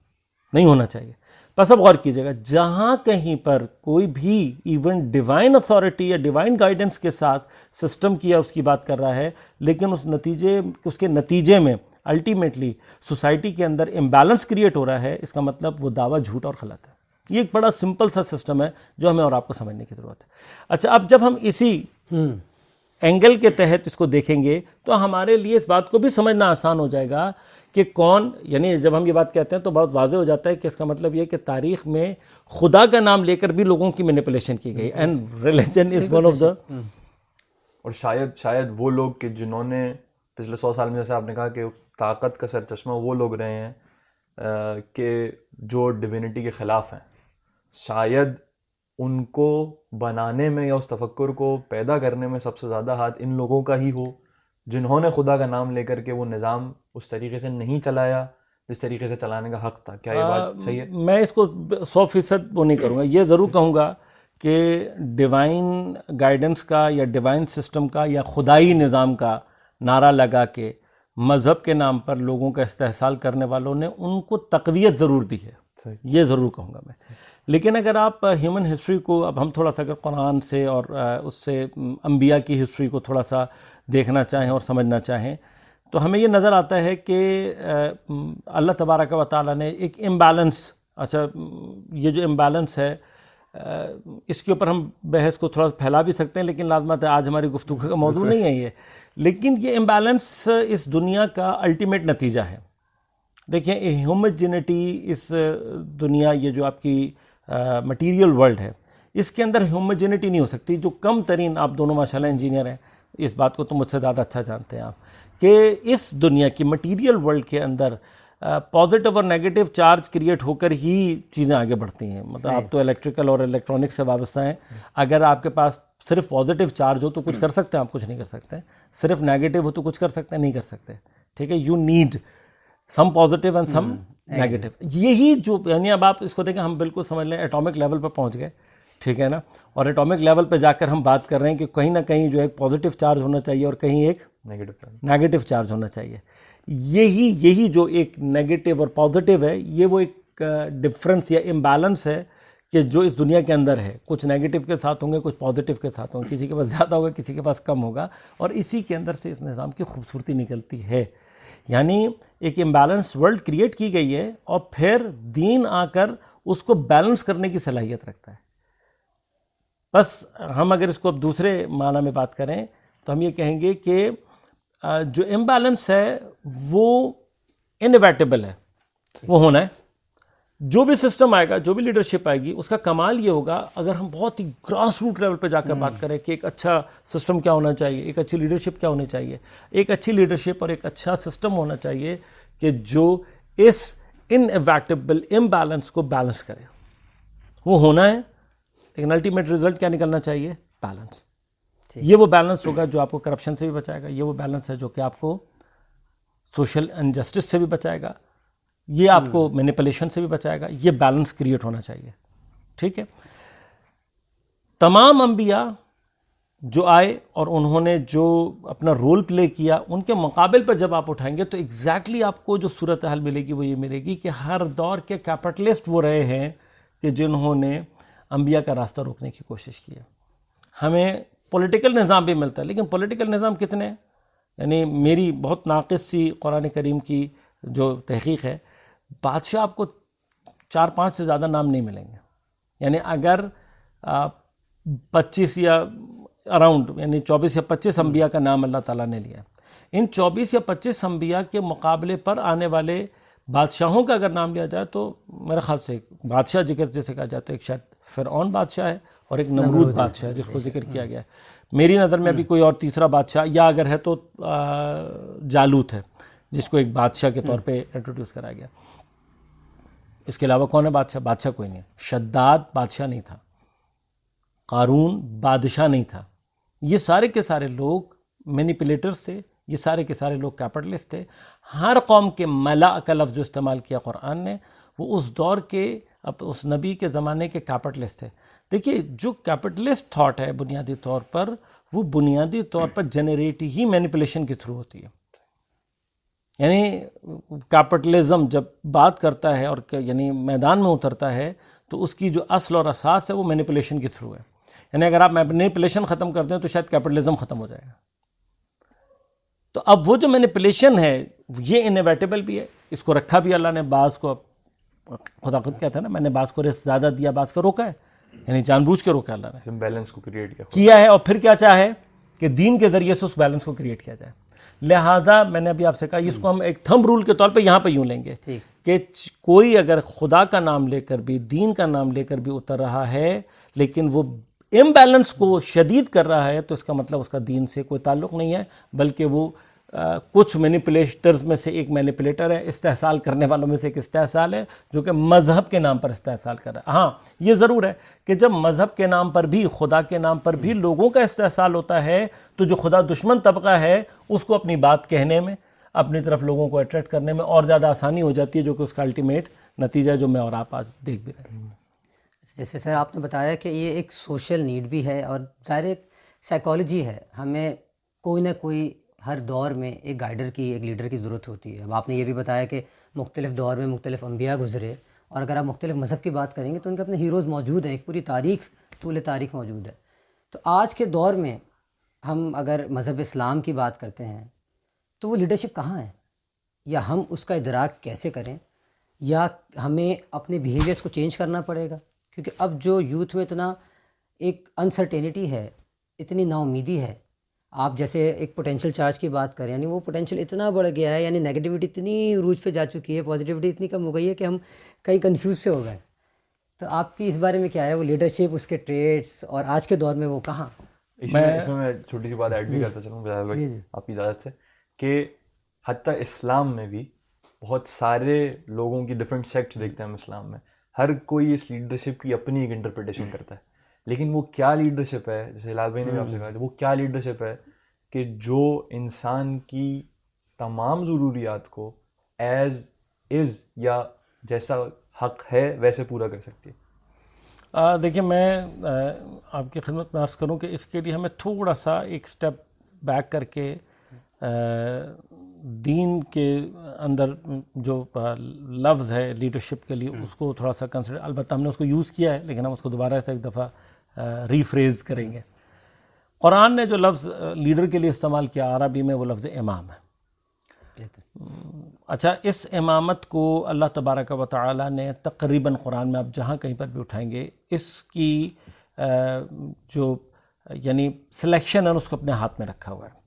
نہیں ہونا چاہیے. بس اب غور کیجیے گا، جہاں کہیں پر کوئی بھی ایون ڈیوائن اتھارٹی یا ڈیوائن گائیڈنس کے ساتھ سسٹم کی یا اس کی بات کر رہا ہے، لیکن اس کے نتیجے میں الٹیمیٹلی سوسائٹی کے اندر امبیلنس کریٹ ہو رہا ہے، اس کا مطلب وہ دعویٰ جھوٹ اور غلط ہے. یہ ایک بڑا سمپل سا سسٹم ہے جو ہمیں اور آپ کو سمجھنے کی ضرورت ہے. اچھا، اب جب ہم اسی اینگل کے تحت اس کو دیکھیں گے تو ہمارے لیے اس بات کو بھی سمجھنا آسان ہو جائے گا کہ کون، یعنی جب ہم یہ بات کہتے ہیں تو بہت واضح ہو جاتا ہے کہ اس کا مطلب یہ کہ تاریخ میں خدا کا نام لے کر بھی لوگوں کی مینیپولیشن کی گئی، and religion is one of the. اور شاید وہ لوگ کہ جنہوں نے پچھلے 100 سال میں، جیسے آپ نے کہا کہ طاقت کا سر چشمہ وہ لوگ رہے ہیں کہ جو ڈیوینٹی کے خلاف ہیں، شاید ان کو بنانے میں یا اس تفکر کو پیدا کرنے میں سب سے زیادہ ہاتھ ان لوگوں کا ہی ہو جنہوں نے خدا کا نام لے کر کے وہ نظام اس طریقے سے نہیں چلایا جس طریقے سے چلانے کا حق تھا. کیا یہ بات صحیح ہے؟ میں اس کو 100% وہ نہیں کروں گا. یہ ضرور کہوں گا کہ ڈیوائن گائیڈنس کا یا ڈیوائن سسٹم کا یا خدائی نظام کا نعرہ لگا کے مذہب کے نام پر لوگوں کا استحصال کرنے والوں نے ان کو تقویت ضرور دی ہے، یہ ضرور کہوں گا میں. لیکن اگر آپ ہیومن ہسٹری کو، اب ہم تھوڑا سا اگر قرآن سے اور اس سے انبیاء کی ہسٹری کو تھوڑا سا دیکھنا چاہیں اور سمجھنا چاہیں تو ہمیں یہ نظر آتا ہے کہ اللہ تبارک و تعالیٰ نے ایک امبیلنس، اچھا یہ جو امبیلنس ہے اس کے اوپر ہم بحث کو تھوڑا پھیلا بھی سکتے ہیں، لیکن لازمت ہے آج ہماری گفتگو کا موضوع نہیں ہے یہ. لیکن یہ امبیلنس اس دنیا کا الٹیمیٹ نتیجہ ہے. دیکھیں ہیوموجینٹی اس دنیا، یہ جو آپ کی مٹیریل ورلڈ ہے، اس کے اندر ہیوموجینٹی نہیں ہو سکتی. جو کم ترین، آپ دونوں ماشاءاللہ انجینئر ہیں، اس بات کو تو مجھ سے زیادہ اچھا جانتے ہیں آپ، کہ اس دنیا کی مٹیریل ورلڈ کے اندر پازیٹیو اور نیگیٹو چارج کریٹ ہو کر ہی چیزیں آگے بڑھتی ہیں. مطلب آپ تو الیکٹریکل اور الیکٹرانک سے وابستہ ہیں. اگر آپ کے پاس صرف پازیٹیو چارج ہو تو کچھ کر سکتے ہیں آپ؟ کچھ نہیں کر سکتے. صرف نیگیٹو ہو تو کچھ کر سکتے ہیں؟ نہیں کر سکتے. ٹھیک ہے، you need some positive and some negative. یہی جو، یعنی اب آپ اس کو دیکھیں، ہم بالکل سمجھ لیں ایٹامک لیول پہ پہنچ گئے، ٹھیک ہے نا، اور ایٹامک لیول پہ جا کر ہم بات کر رہے ہیں کہ کہیں نہ کہیں جو ایک پازیٹیو چارج ہونا چاہیے اور کہیں ایک نیگیٹو چارج ہونا چاہیے. یہی جو ایک نیگیٹو اور پازیٹیو ہے، یہ وہ ایک ڈفرنس یا امبیلنس ہے کہ جو اس دنیا کے اندر ہے. کچھ نیگیٹو کے ساتھ ہوں گے، کچھ پازیٹیو کے ساتھ ہوں گے، کسی کے پاس زیادہ ہوگا، کسی کے پاس کم ہوگا، اور اسی کے اندر سے اس نظام کی خوبصورتی نکلتی ہے. یعنی ایک امبیلنس ورلڈ کریٹ کی گئی ہے، اور پھر دین آ کر اس کو بیلنس کرنے کی صلاحیت رکھتا ہے. بس ہم اگر اس کو اب دوسرے معنی میں بات کریں تو ہم یہ کہیں گے کہ جو امبیلنس ہے وہ انیویٹیبل ہے، وہ ہونا ہے. جو بھی سسٹم آئے گا، جو بھی لیڈرشپ آئے گی، اس کا کمال یہ ہوگا اگر ہم بہت ہی گراس روٹ لیول پہ جا کر بات کریں کہ ایک اچھا سسٹم کیا ہونا چاہیے، ایک اچھی لیڈرشپ کیا ہونی چاہیے. ایک اچھی لیڈرشپ اور ایک اچھا سسٹم ہونا چاہیے کہ جو اس انیویٹیبل امبیلنس کو بیلنس کرے. وہ ہونا ہے، لیکن الٹیمیٹ رزلٹ کیا نکلنا چاہیے؟ بیلنس. یہ وہ بیلنس ہوگا جو آپ کو کرپشن سے بھی بچائے گا. یہ وہ بیلنس ہے جو کہ آپ کو سوشل انجسٹس سے بھی بچائے گا. یہ آپ کو مینیپولیشن سے بھی بچائے گا. یہ بیلنس کریٹ ہونا چاہیے. ٹھیک ہے. تمام انبیاء جو آئے اور انہوں نے جو اپنا رول پلے کیا، ان کے مقابل پر جب آپ اٹھائیں گے تو ایگزیکٹلی آپ کو جو صورتحال ملے گی وہ یہ ملے گی کہ ہر دور کے کیپٹلسٹ وہ رہے ہیں کہ جنہوں نے انبیاء کا راستہ روکنے کی کوشش کی ہے. ہمیں پولیٹیکل نظام بھی ملتا ہے، لیکن پولیٹیکل نظام کتنے ہیں؟ یعنی میری بہت ناقص سی قرآن کریم کی جو تحقیق ہے، بادشاہ آپ کو 4-5 سے زیادہ نام نہیں ملیں گے. یعنی اگر 25 یا اراؤنڈ یعنی 24 یا 25 انبیاء کا نام اللہ تعالیٰ نے لیا ہے. ان 24 یا 25 انبیاء کے مقابلے پر آنے والے بادشاہوں کا اگر نام لیا جائے تو میرے خیال سے ایک بادشاہ ذکر جیسے کہا جاتا ہے، ایک شاید فرعون بادشاہ ہے اور ایک نمرود بادشاہ ہے جس کو ذکر کیا گیا ہے. میری نظر میں ابھی کوئی اور تیسرا بادشاہ یا اگر ہے تو جالوت ہے جس کو ایک بادشاہ کے طور پہ انٹروڈیوس کرایا گیا. اس کے علاوہ کون ہے بادشاہ؟ بادشاہ کوئی نہیں ہے. شداد بادشاہ نہیں تھا، قارون بادشاہ نہیں تھا. یہ سارے کے سارے لوگ مینیپولیٹرز تھے، یہ سارے کے سارے لوگ کیپٹلسٹ تھے. ہر قوم کے ملا کا لفظ جو استعمال کیا قرآن نے وہ اس دور کے اس نبی کے زمانے کے کیپٹلسٹ تھے. دیکھیے جو کیپٹلسٹ تھاٹ ہے بنیادی طور پر وہ بنیادی طور پر جنریٹ ہی مینیپولیشن کے تھرو ہوتی ہے. یعنی کیپٹلزم جب بات کرتا ہے اور یعنی میدان میں اترتا ہے تو اس کی جو اصل اور اساس ہے وہ مینیپولیشن کے تھرو ہے. یعنی اگر آپ مینیپولیشن ختم کر دیں تو شاید کیپٹلزم ختم ہو جائے گا. تو اب وہ جو مینیپولیشن ہے یہ انیویٹیبل بھی ہے، اس کو رکھا بھی اللہ نے. بعض کو خدا خود کہتا ہے نا میں نے بعض کو رزق زیادہ دیا، بعض کو روکا ہے، یعنی جان بوجھ کے روکا اللہ نے، بیلنس کو کریٹ کیا ہے. اور پھر کیا چاہے کہ دین کے ذریعے سے اس بیلنس کو کریٹ کیا جائے. لہٰذا میں نے ابھی آپ سے کہا اس کو ہم ایک تھمب رول کے طور پہ یہاں پہ یوں لیں گے کہ کوئی اگر خدا کا نام لے کر بھی دین کا نام لے کر بھی اتر رہا ہے لیکن وہ امبیلنس کو شدید کر رہا ہے تو اس کا مطلب اس کا دین سے کوئی تعلق نہیں ہے، بلکہ وہ کچھ مینیپولیٹرز میں سے ایک مینیپولیٹر ہے، استحصال کرنے والوں میں سے ایک استحصال ہے جو کہ مذہب کے نام پر استحصال کر رہا ہے. ہاں یہ ضرور ہے کہ جب مذہب کے نام پر بھی خدا کے نام پر بھی لوگوں کا استحصال ہوتا ہے تو جو خدا دشمن طبقہ ہے اس کو اپنی بات کہنے میں، اپنی طرف لوگوں کو اٹریکٹ کرنے میں اور زیادہ آسانی ہو جاتی ہے، جو کہ اس کا الٹیمیٹ نتیجہ جو میں اور آپ آج دیکھ بھی رہے ہیں. جیسے سر آپ نے بتایا کہ یہ ایک سوشل نیڈ بھی ہے اور ظاہر ایک سائیکالوجی ہے. ہمیں کوئی نہ کوئی ہر دور میں ایک گائیڈر کی، ایک لیڈر کی ضرورت ہوتی ہے. اب آپ نے یہ بھی بتایا کہ مختلف دور میں مختلف انبیاء گزرے، اور اگر آپ مختلف مذہب کی بات کریں گے تو ان کے اپنے ہیروز موجود ہیں، ایک پوری تاریخ، طول تاریخ موجود ہے. تو آج کے دور میں ہم اگر مذہب اسلام کی بات کرتے ہیں تو وہ لیڈرشپ کہاں ہے، یا ہم اس کا ادراک کیسے کریں، یا ہمیں اپنے بیہیویئرس کو چینج کرنا پڑے گا؟ کیونکہ اب جو یوتھ میں اتنا ایک انسرٹینٹی ہے، اتنی نا امیدی ہے. آپ جیسے ایک پوٹینشیل چارج کی بات کریں، یعنی وہ پوٹینشیل اتنا بڑھ گیا ہے، یعنی نیگیٹیوٹی اتنی عروج پہ جا چکی ہے، پازیٹیوٹی اتنی کم ہو گئی ہے کہ ہم کئی کنفیوز سے ہو گئے. تو آپ کی اس بارے میں کیا ہے، وہ لیڈرشپ، اس کے ٹریٹس، اور آج کے دور میں وہ کہاں؟ اس میں چھوٹی سی بات ایڈ بھی کرتا چلوں بلال بھائی آپ کی اجازت سے، کہ حتیٰ اسلام میں بھی بہت سارے لوگوں کی ڈفرینٹ سیکٹس دیکھتے ہیں ہم اسلام میں. ہر کوئی اس لیڈرشپ کی اپنی ایک انٹرپریٹیشن کرتا ہے، لیکن وہ کیا لیڈرشپ ہے، جیسے ہلال بھائی نے بھی آپ سے کہا وہ کیا لیڈرشپ ہے کہ جو انسان کی تمام ضروریات کو ایز از یا جیسا حق ہے ویسے پورا کر سکتی ہے. دیکھیے میں آپ کی خدمت میں عرض کروں کہ اس کے لیے ہمیں تھوڑا سا ایک سٹیپ بیک کر کے دین کے اندر جو لفظ ہے لیڈرشپ کے لیے اس کو تھوڑا سا کنسیڈر، البتہ ہم نے اس کو یوز کیا ہے لیکن ہم اس کو دوبارہ سے ایک دفعہ ریفریز کریں گے. قرآن نے جو لفظ لیڈر کے لیے استعمال کیا عربی میں وہ لفظ امام ہے. اچھا اس امامت کو اللہ تبارک و تعالی نے تقریباً قرآن میں آپ جہاں کہیں پر بھی اٹھائیں گے اس کی جو یعنی سلیکشن ہے اس کو اپنے ہاتھ میں رکھا ہوا ہے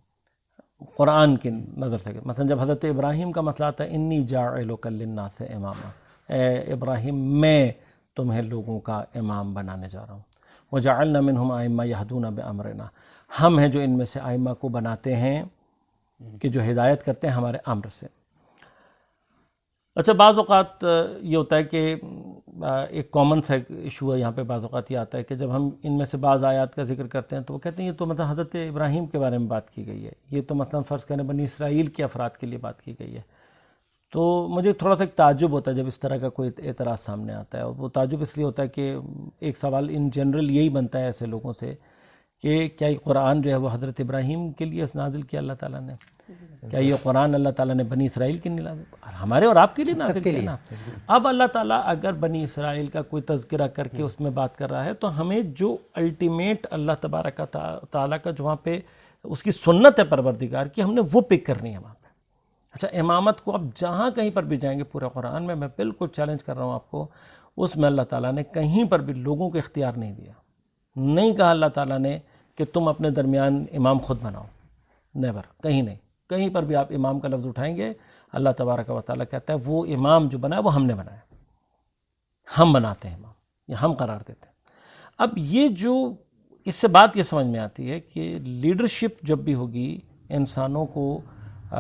قرآن کی نظر سے. مثلا جب حضرت ابراہیم کا مسئلہ آتا ہے انی جاعلک للناس اماما، اے ابراہیم میں تمہیں لوگوں کا امام بنانے جا رہا ہوں. وجعلنا منہم ائمہ یہدون بامرنا، ہم ہیں جو ان میں سے ائمہ کو بناتے ہیں کہ جو ہدایت کرتے ہیں ہمارے امر سے. اچھا بعض اوقات یہ ہوتا ہے کہ ایک کامن سا ایشو ہے یہاں پہ، بعض اوقات یہ آتا ہے کہ جب ہم ان میں سے بعض آیات کا ذکر کرتے ہیں تو وہ کہتے ہیں یہ تو مطلب حضرت ابراہیم کے بارے میں بات کی گئی ہے، یہ تو مثلا فرض کریں بنی اسرائیل کے افراد کے لیے بات کی گئی ہے. تو مجھے تھوڑا سا ایک تعجب ہوتا ہے جب اس طرح کا کوئی اعتراض سامنے آتا ہے. اور وہ تعجب اس لیے ہوتا ہے کہ ایک سوال ان جنرل یہی بنتا ہے ایسے لوگوں سے کہ کیا یہ قرآن جو ہے وہ حضرت ابراہیم کے لیے نازل کیا اللہ تعالیٰ نے؟ کیا یہ قرآن اللہ تعالیٰ نے بنی اسرائیل کے لیے ہمارے اور آپ کے لیے نازل کیا نا؟ اب اللہ تعالیٰ اگر بنی اسرائیل کا کوئی تذکرہ کر کے اس میں بات کر رہا ہے تو ہمیں جو الٹیمیٹ اللہ تبارک تعالیٰ کا جو وہاں پہ اس کی سنت ہے پروردگار کی، ہم نے وہ پک کرنی ہے وہاں پہ. اچھا امامت کو اب جہاں کہیں پر بھی جائیں گے پورے قرآن میں بالکل چیلنج کر رہا ہوں آپ کو، اس میں اللہ تعالیٰ نے کہیں پر بھی لوگوں کو اختیار نہیں دیا. نہیں کہا اللہ تعالیٰ نے کہ تم اپنے درمیان امام خود بناؤ، نیور، کہیں نہیں، کہیں پر بھی آپ امام کا لفظ اٹھائیں گے اللہ تبارک و تعالیٰ کہتا ہے وہ امام جو بنا ہے وہ ہم نے بنایا، ہم بناتے ہیں امام، یا ہم قرار دیتے ہیں۔ اب یہ جو اس سے بات یہ سمجھ میں آتی ہے کہ لیڈرشپ جب بھی ہوگی انسانوں کو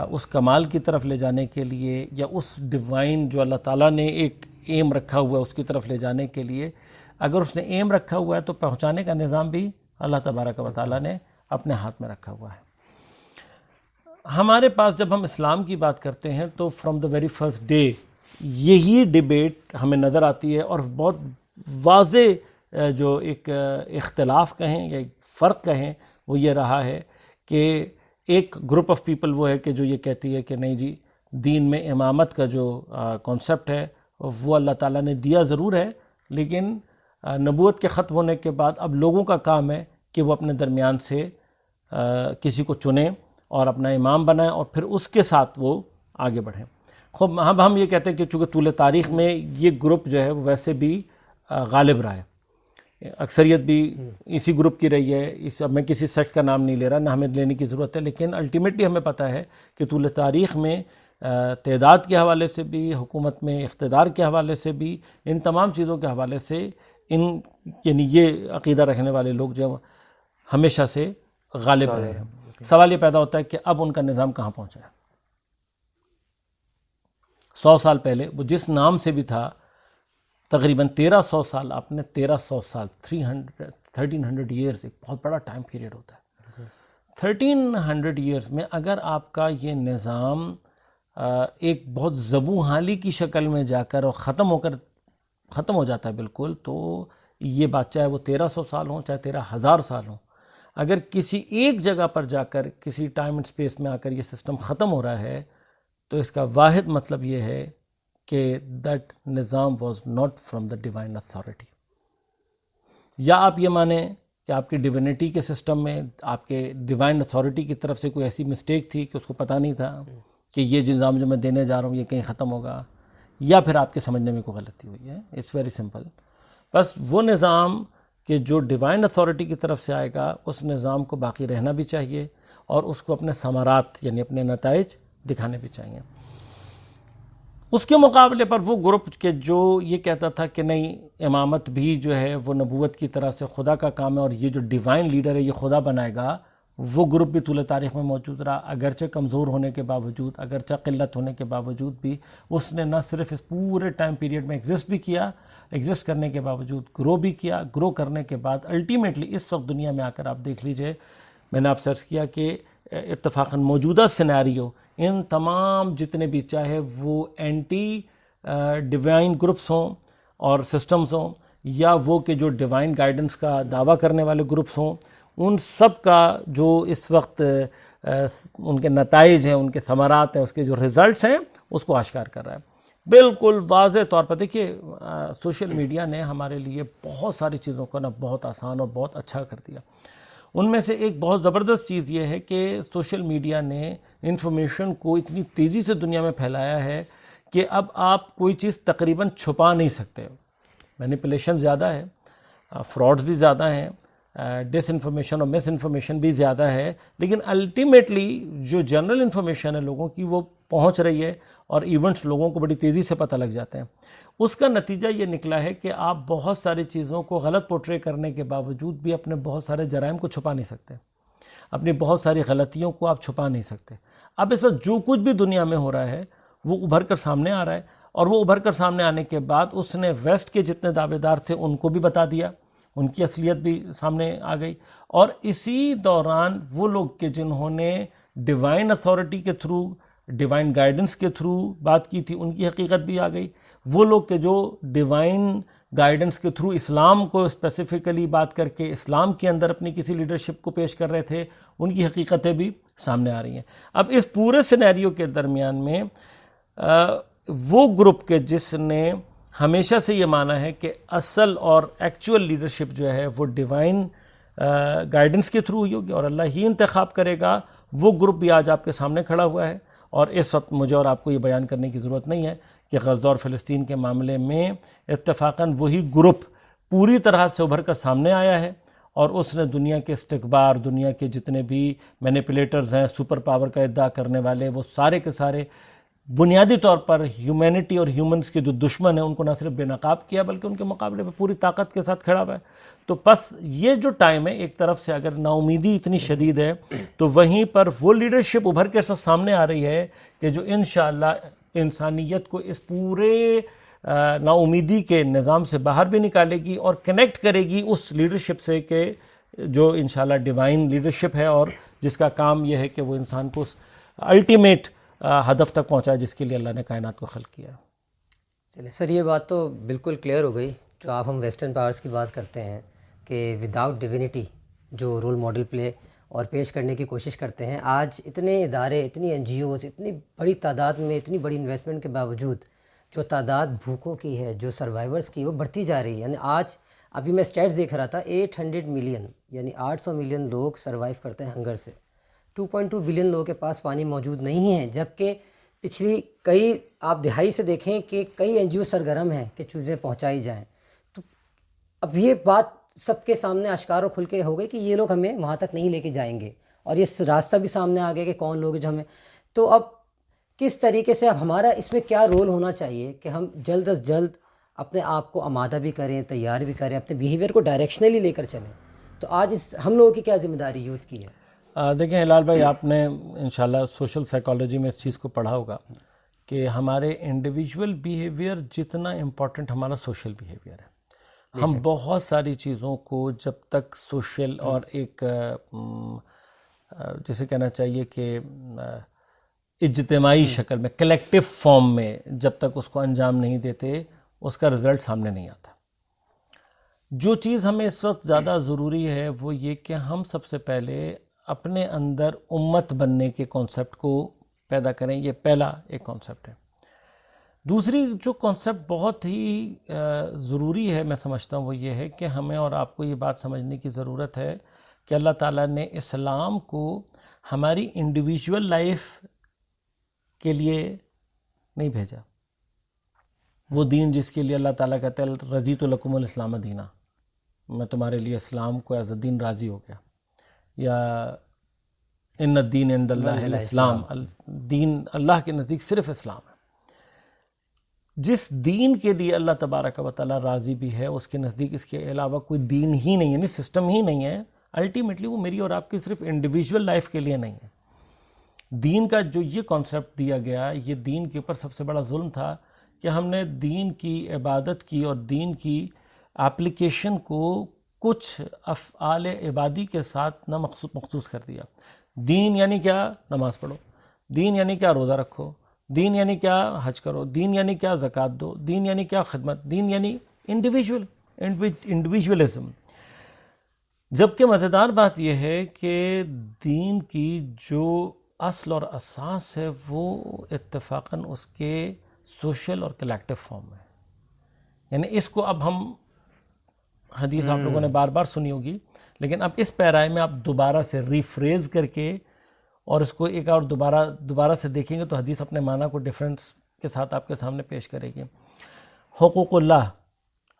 اس کمال کی طرف لے جانے کے لیے، یا اس ڈیوائن جو اللہ تعالیٰ نے ایک ایم رکھا ہوا ہے اس کی طرف لے جانے کے لیے، اگر اس نے ایم رکھا ہوا ہے تو پہنچانے کا نظام بھی اللہ تبارک و تعالیٰ نے اپنے ہاتھ میں رکھا ہوا ہے۔ ہمارے پاس جب ہم اسلام کی بات کرتے ہیں تو from the very first day یہی ڈیبیٹ ہمیں نظر آتی ہے، اور بہت واضح جو ایک اختلاف کہیں یا ایک فرق کہیں وہ یہ رہا ہے کہ ایک گروپ آف پیپل وہ ہے کہ جو یہ کہتی ہے کہ نہیں جی، دین میں امامت کا جو کانسیپٹ ہے وہ اللہ تعالیٰ نے دیا ضرور ہے، لیکن نبوت کے ختم ہونے کے بعد اب لوگوں کا کام ہے کہ وہ اپنے درمیان سے کسی کو چنیں اور اپنا امام بنائیں، اور پھر اس کے ساتھ وہ آگے بڑھیں۔ خوب اب ہم یہ کہتے ہیں کہ چونکہ طول تاریخ میں یہ گروپ جو ہے وہ ویسے بھی غالب رہا ہے، اکثریت بھی اسی گروپ کی رہی ہے، اب میں کسی سیکٹ کا نام نہیں لے رہا، نہ ہمیں لینے کی ضرورت ہے، لیکن الٹیمیٹلی ہمیں پتہ ہے کہ طول تاریخ میں تعداد کے حوالے سے بھی، حکومت میں اقتدار کے حوالے سے بھی، ان تمام چیزوں کے حوالے سے یعنی یہ عقیدہ رکھنے والے لوگ جو ہمیشہ سے غالب رہے ہیں۔ سوال یہ پیدا ہوتا ہے کہ اب ان کا نظام کہاں پہنچا ہے؟ 100 سال پہلے وہ جس نام سے بھی تھا، تقریباً 1300 سال، آپ نے 1300 سال 1300 ایئرز ایک بہت بڑا ٹائم پیریڈ ہوتا ہے۔ 1300 ایئرز میں اگر آپ کا یہ نظام ایک بہت زبوں حالی کی شکل میں جا کر اور ختم ہو جاتا ہے بالکل، تو یہ بات چاہے وہ 1300 سال ہوں چاہے 13,000 سال ہوں، اگر کسی ایک جگہ پر جا کر کسی ٹائم اینڈ سپیس میں آ کر یہ سسٹم ختم ہو رہا ہے تو اس کا واحد مطلب یہ ہے کہ دیٹ نظام was not from the divine authority. یا آپ یہ مانیں کہ آپ کی ڈیوینٹی کے سسٹم میں آپ کے ڈیوائن اتھارٹی کی طرف سے کوئی ایسی مسٹیک تھی کہ اس کو پتہ نہیں تھا کہ یہ نظام جو میں دینے جا رہا ہوں یہ کہیں ختم ہوگا، یا پھر آپ کے سمجھنے میں کوئی غلطی ہوئی ہے۔ اٹس ویری سمپل، بس وہ نظام کہ جو ڈیوائن اتھارٹی کی طرف سے آئے گا اس نظام کو باقی رہنا بھی چاہیے، اور اس کو اپنے ثمرات یعنی اپنے نتائج دکھانے بھی چاہیے۔ اس کے مقابلے پر وہ گروپ کہ جو یہ کہتا تھا کہ نہیں، امامت بھی جو ہے وہ نبوت کی طرح سے خدا کا کام ہے، اور یہ جو ڈیوائن لیڈر ہے یہ خدا بنائے گا، وہ گروپ بھی طول تاریخ میں موجود رہا، اگرچہ کمزور ہونے کے باوجود، اگرچہ قلت ہونے کے باوجود بھی اس نے نہ صرف اس پورے ٹائم پیریڈ میں ایگزسٹ بھی کیا، ایگزسٹ کرنے کے باوجود گرو بھی کیا، گرو کرنے کے بعد الٹیمیٹلی اس وقت دنیا میں آ کر آپ دیکھ لیجئے، میں نے آپ سے عرض کیا کہ اتفاقاً موجودہ سینیریو ان تمام جتنے بھی چاہے وہ اینٹی ڈیوائن گروپس ہوں اور سسٹمز ہوں، یا وہ کہ جو ڈیوائن گائیڈنس کا دعویٰ کرنے والے گروپس ہوں، ان سب کا جو اس وقت ان کے نتائج ہیں، ان کے ثمرات ہیں، اس کے جو ریزلٹس ہیں، اس کو آشکار کر رہا ہے بالکل واضح طور پر۔ دیکھیے سوشل میڈیا نے ہمارے لیے بہت ساری چیزوں کو بہت آسان اور بہت اچھا کر دیا۔ ان میں سے ایک بہت زبردست چیز یہ ہے کہ سوشل میڈیا نے انفارمیشن کو اتنی تیزی سے دنیا میں پھیلایا ہے کہ اب آپ کوئی چیز تقریباً چھپا نہیں سکتے۔ مینیپولیشن زیادہ ہے، فراڈز بھی زیادہ ہیں، ڈس انفارمیشن اور مس انفارمیشن بھی زیادہ ہے، لیکن الٹیمیٹلی جو جنرل انفارمیشن ہے لوگوں کی وہ پہنچ رہی ہے، اور ایونٹس لوگوں کو بڑی تیزی سے پتہ لگ جاتے ہیں۔ اس کا نتیجہ یہ نکلا ہے کہ آپ بہت ساری چیزوں کو غلط پورٹرے کرنے کے باوجود بھی اپنے بہت سارے جرائم کو چھپا نہیں سکتے، اپنی بہت ساری غلطیوں کو آپ چھپا نہیں سکتے۔ اب اس وقت جو کچھ بھی دنیا میں ہو رہا ہے وہ ابھر کر سامنے آ رہا ہے، اور وہ ابھر کر سامنے آنے کے بعد اس نے ویسٹ کے جتنے دعوے دار تھے ان کو بھی بتا دیا، ان کی اصلیت بھی سامنے آ گئی، اور اسی دوران وہ لوگ کہ جنہوں نے ڈیوائن اتھارٹی کے تھرو، ڈیوائن گائیڈنس کے تھرو بات کی تھی، ان کی حقیقت بھی آ گئی۔ وہ لوگ کہ جو ڈیوائن گائیڈنس کے تھرو اسلام کو اسپیسیفکلی بات کر کے اسلام کے اندر اپنی کسی لیڈرشپ کو پیش کر رہے تھے، ان کی حقیقتیں بھی سامنے آ رہی ہیں۔ اب اس پورے سینیریو کے درمیان میں وہ گروپ کے جس نے ہمیشہ سے یہ مانا ہے کہ اصل اور ایکچول لیڈرشپ جو ہے وہ ڈیوائن گائیڈنس کے تھرو ہی ہوگی اور اللہ ہی انتخاب کرے گا، وہ گروپ بھی آج آپ کے سامنے کھڑا ہوا ہے۔ اور اس وقت مجھے اور آپ کو یہ بیان کرنے کی ضرورت نہیں ہے کہ غزہ اور فلسطین کے معاملے میں اتفاقاً وہی گروپ پوری طرح سے ابھر کر سامنے آیا ہے، اور اس نے دنیا کے استکبار، دنیا کے جتنے بھی مینیپولیٹرز ہیں، سپر پاور کا ادعا کرنے والے، وہ سارے کے سارے بنیادی طور پر ہیومینٹی اور ہیومنز کے جو دشمن ہیں ان کو نہ صرف بے نقاب کیا بلکہ ان کے مقابلے پہ پوری طاقت کے ساتھ کھڑا ہوا ہے. تو بس یہ جو ٹائم ہے، ایک طرف سے اگر نا امیدی اتنی شدید ہے تو وہیں پر وہ لیڈرشپ ابھر کے سامنے آ رہی ہے کہ جو انشاءاللہ انسانیت کو اس پورے نا امیدی کے نظام سے باہر بھی نکالے گی اور کنیکٹ کرے گی اس لیڈرشپ سے کہ جو انشاءاللہ ڈیوائن لیڈرشپ ہے اور جس کا کام یہ ہے کہ وہ انسان کو اس الٹیمیٹ ہدف تک پہنچائے جس کے لیے اللہ نے کائنات کو خلق کیا. چلے سر، یہ بات تو بالکل کلیئر ہو گئی جو آپ ہم ویسٹرن پاورز کی بات کرتے ہیں کہ وداؤٹ ڈیوینٹی جو رول ماڈل پلے اور پیش کرنے کی کوشش کرتے ہیں. آج اتنے ادارے، اتنی این جی اوز، اتنی بڑی تعداد میں، اتنی بڑی انویسٹمنٹ کے باوجود جو تعداد بھوکوں کی ہے، جو سروائیورز کی، وہ بڑھتی جا رہی ہے. یعنی آج ابھی میں اسٹیٹس دیکھ رہا تھا، 800 ملین یعنی 800 ملین لوگ سروائیو کرتے ہیں ہنگر سے. 2.2 بلین لوگوں کے پاس پانی موجود نہیں ہے، جبکہ پچھلی کئی آپ دہائی سے دیکھیں کہ کئی این جی او سرگرم ہیں کہ چیزیں پہنچائی جائیں. تو اب یہ بات سب کے سامنے اشکار و کھل کے ہو گئی کہ یہ لوگ ہمیں وہاں تک نہیں لے کے جائیں گے، اور یہ راستہ بھی سامنے آ گیا کہ کون لوگ جو ہمیں. تو اب کس طریقے سے اب ہمارا اس میں کیا رول ہونا چاہیے کہ ہم جلد از جلد اپنے آپ کو آمادہ بھی کریں، تیار بھی کریں، اپنے بیہیویئر کو ڈائریکشنلی لے کر چلیں. تو آج ہم لوگوں کی کیا ذمہ داری یوتھ کی ہے؟ دیکھیں ہلال بھائی، آپ نے انشاءاللہ سوشل سائیکالوجی میں اس چیز کو پڑھا ہوگا کہ ہمارے انڈیویجول بیہیویئر جتنا امپورٹنٹ ہمارا سوشل بیہیویئر ہے. ہم بہت ساری چیزوں کو جب تک سوشل اور ایک جیسے کہنا چاہیے کہ اجتماعی شکل میں، کلیکٹیو فارم میں جب تک اس کو انجام نہیں دیتے اس کا رزلٹ سامنے نہیں آتا. جو چیز ہمیں اس وقت زیادہ ضروری ہے وہ یہ کہ ہم سب سے پہلے اپنے اندر امت بننے کے کانسیپٹ کو پیدا کریں. یہ پہلا ایک کانسیپٹ ہے. دوسری جو کانسیپٹ بہت ہی ضروری ہے میں سمجھتا ہوں وہ یہ ہے کہ ہمیں اور آپ کو یہ بات سمجھنے کی ضرورت ہے کہ اللہ تعالیٰ نے اسلام کو ہماری انڈیویجول لائف کے لیے نہیں بھیجا. وہ دین جس کے لیے اللہ تعالیٰ کہتے ہیں رضیت لکم الاسلام دینا، میں تمہارے لیے اسلام کو ایز اے دین راضی ہو گیا، یا ان الدین عند اللہ الاسلام، دین اللہ کے نزدیک صرف اسلام ہے. جس دین کے لیے اللہ تبارک و تعالیٰ راضی بھی ہے اس کے نزدیک اس کے علاوہ کوئی دین ہی نہیں ہے، یعنی سسٹم ہی نہیں ہے. الٹیمیٹلی وہ میری اور آپ کی صرف انڈیویجول لائف کے لیے نہیں ہے. دین کا جو یہ کانسیپٹ دیا گیا، یہ دین کے اوپر سب سے بڑا ظلم تھا کہ ہم نے دین کی عبادت کی اور دین کی اپلیکیشن کو کچھ افعال عبادی کے ساتھ نہ مخصوص کر دیا. دین یعنی کیا؟ نماز پڑھو. دین یعنی کیا؟ روزہ رکھو. دین یعنی کیا؟ حج کرو. دین یعنی کیا؟ زکوٰۃ دو. دین یعنی کیا؟ خدمت. دین یعنی انڈیویجولزم. جبکہ مزیدار بات یہ ہے کہ دین کی جو اصل اور اساس ہے وہ اتفاقاً اس کے سوشل اور کلیکٹیو فارم میں. یعنی اس کو اب ہم حدیث آپ لوگوں نے بار بار سنی ہوگی، لیکن اب اس پیرائے میں آپ دوبارہ سے ریفریز کر کے اور اس کو ایک اور دوبارہ سے دیکھیں گے تو حدیث اپنے معنی کو ڈیفرنس کے ساتھ آپ کے سامنے پیش کرے گی. حقوق اللہ،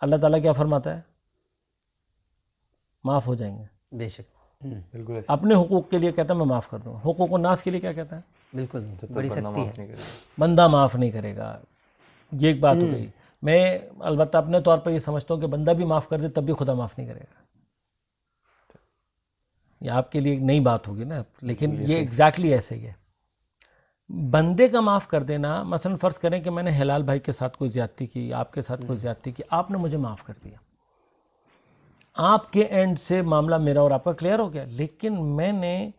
اللہ تعالیٰ کیا فرماتا ہے؟ معاف ہو جائیں گے. بے شک، بالکل اپنے حقوق کے لیے کہتا ہے میں معاف کر دوں. حقوق الناس کے لیے کیا کہتا ہے؟ بالکل بڑی سختی ہے. بندہ معاف نہیں کرے گا. یہ ایک بات ہو گئی. میں البتہ اپنے طور پر یہ سمجھتا ہوں کہ بندہ بھی معاف کر دے تب بھی خدا معاف نہیں کرے گا. یہ آپ کے لیے ایک نئی بات ہوگی نا، لیکن یہ ایگزیکٹلی ایسے ہی ہے. بندے کا معاف کر دینا، مثلا فرض کریں کہ میں نے ہلال بھائی کے ساتھ کوئی زیادتی کی، آپ کے ساتھ کوئی زیادتی کی، آپ نے مجھے معاف کر دیا، آپ کے اینڈ سے معاملہ میرا اور آپ کا کلیئر ہو گیا. لیکن میں نے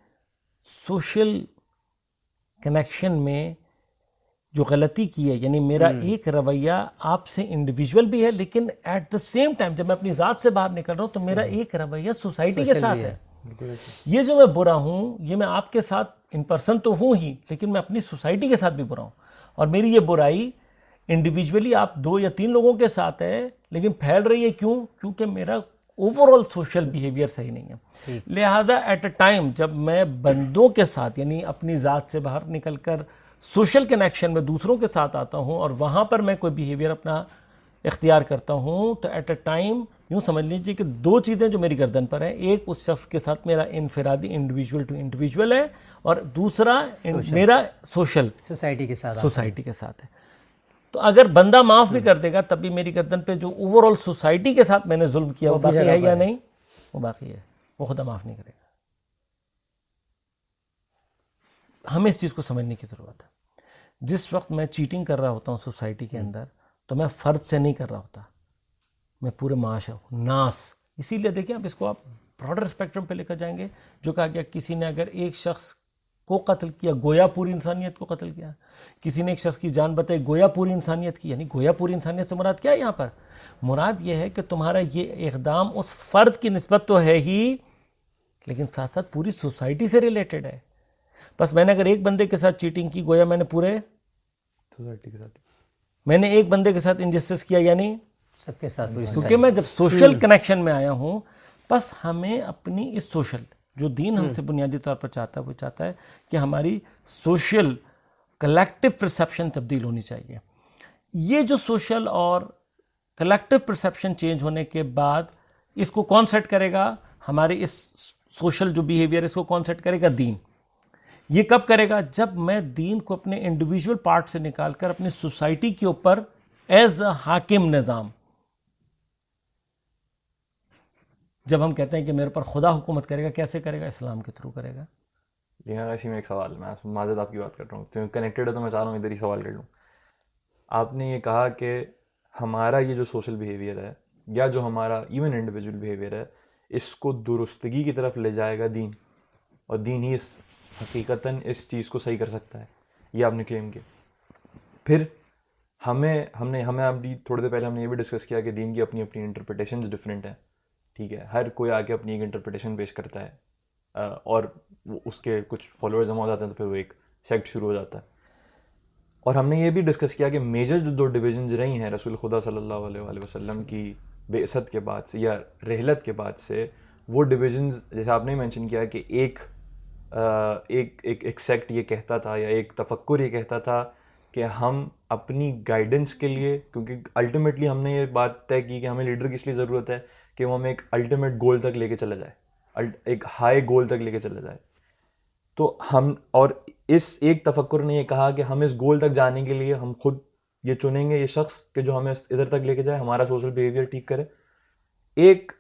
سوشل کنیکشن میں جو غلطی کی ہے، یعنی میرا ایک رویہ آپ سے انڈیویجول بھی ہے، لیکن ایٹ دا سیم ٹائم جب میں اپنی ذات سے باہر نکل رہا ہوں تو میرا ایک رویہ سوسائٹی کے ساتھ ہے. یہ جو میں برا ہوں یہ میں آپ کے ساتھ ان پرسن تو ہوں ہی، لیکن میں اپنی سوسائٹی کے ساتھ بھی برا ہوں. اور میری یہ برائی انڈیویجولی آپ 2 یا 3 لوگوں کے ساتھ ہے، لیکن پھیل رہی ہے. کیونکہ میرا اوور آل سوشل بیہیویئر صحیح نہیں ہے. لہذا ایٹ اے ٹائم جب میں بندوں کے ساتھ یعنی اپنی ذات سے باہر نکل کر سوشل کنیکشن میں دوسروں کے ساتھ آتا ہوں اور وہاں پر میں کوئی بیہیویئر اپنا اختیار کرتا ہوں، تو ایٹ اے ٹائم یوں سمجھ لیجیے کہ دو چیزیں جو میری گردن پر ہیں، ایک اس شخص کے ساتھ میرا انفرادی انڈیویجول ٹو انڈیویجول ہے، اور دوسرا میرا سوشل سوسائٹی کے ساتھ سوسائٹی کے ساتھ ہے. تو اگر بندہ معاف بھی کر دے گا تب بھی میری گردن پہ جو اوور آل سوسائٹی کے ساتھ میں نے ظلم کیا وہ باقی ہے یا نہیں؟ وہ باقی ہے، وہ خدا معاف نہیں کرے گا. ہمیں اس چیز کو سمجھنے کی ضرورت ہے. جس وقت میں چیٹنگ کر رہا ہوتا ہوں سوسائٹی کے اندر تو میں فرد سے نہیں کر رہا ہوتا، میں پورے معاشرہ ناس. اسی لیے دیکھیں آپ اس کو آپ براڈر اسپیکٹرم پہ لے کر جائیں گے. جو کہا گیا کسی نے اگر ایک شخص کو قتل کیا گویا پوری انسانیت کو قتل کیا، کسی نے ایک شخص کی جان بتائی گویا پوری انسانیت کی. یعنی گویا پوری انسانیت سے مراد کیا ہے یہاں پر؟ مراد یہ ہے کہ تمہارا یہ اقدام اس فرد کی نسبت تو ہے ہی، لیکن ساتھ ساتھ پوری سوسائٹی سے ریلیٹڈ ہے. بس میں نے اگر ایک بندے کے ساتھ چیٹنگ کی گویا میں نے پورے سوسائٹی کے ساتھ. میں نے ایک بندے کے ساتھ انجسٹس کیا، یعنی سب کے ساتھ پوری کیونکہ میں جب سوشل کنیکشن میں آیا ہوں. بس ہمیں اپنی اس سوشل جو دین ہم سے بنیادی طور پر چاہتا ہے وہ چاہتا ہے کہ ہماری سوشل کلیکٹیو پرسیپشن تبدیل ہونی چاہیے. یہ جو سوشل اور کلیکٹیو پرسیپشن چینج ہونے کے بعد اس کو کون سیٹ کرے گا؟ ہماری اس سوشل جو بیہیویئر اس کو کون سیٹ کرے گا؟ دین. یہ کب کرے گا؟ جب میں دین کو اپنے انڈیویجول پارٹ سے نکال کر اپنی سوسائٹی کے اوپر ایز اے حاکم نظام، جب ہم کہتے ہیں کہ میرے پر خدا حکومت کرے گا، کیسے کرے گا؟ اسلام کے تھرو کرے گا. یہاں اسی میں ایک سوال، میں معذرت آپ کی بات کر رہا ہوں تو کنیکٹڈ ہے تو میں چاہ رہا ہوں ادھر ہی سوال کر لوں. آپ نے یہ کہا کہ ہمارا یہ جو سوشل بیہیویئر ہے یا جو ہمارا ایون انڈیویجول بیہیویئر ہے اس کو درستگی کی طرف لے جائے گا دین، اور دین ہی حقیقتاً اس چیز کو صحیح کر سکتا ہے، یہ آپ نے کلیم کیا. پھر ہمیں ابھی تھوڑی دیر پہلے ہم نے یہ بھی ڈسکس کیا کہ دین کی اپنی اپنی انٹرپریٹیشنز ڈفرینٹ ہیں. ٹھیک ہے، ہر کوئی آ کے اپنی ایک انٹرپریٹیشن پیش کرتا ہے اور اس کے کچھ فالوورز جمع ہو جاتے ہیں تو پھر وہ ایک سیکٹ شروع ہو جاتا ہے. اور ہم نے یہ بھی ڈسکس کیا کہ میجر جو دو ڈویژنز رہی ہیں رسول خدا صلی اللہ علیہ وآلہ وسلم کی بعثت کے بعد سے یا رحلت کے بعد سے، وہ ڈویژنز جیسے آپ نے مینشن کیا کہ ایک سیکٹ یہ کہتا تھا یا ایک تفکر یہ کہتا تھا کہ ہم اپنی گائیڈنس کے لیے، کیونکہ الٹیمیٹلی ہم نے یہ بات طے کی کہ ہمیں لیڈر کی اس لیے ضرورت ہے کہ وہ ہمیں ایک الٹیمیٹ گول تک لے کے چلا جائے، ایک ہائی گول تک لے کے چلا جائے. تو ہم اور اس ایک تفکر نے یہ کہا کہ ہم اس گول تک جانے کے لیے ہم خود یہ چنیں گے یہ شخص کہ جو ہمیں ادھر تک لے کے جائے، ہمارا سوشل بیہیویئر ٹھیک کرے. ایک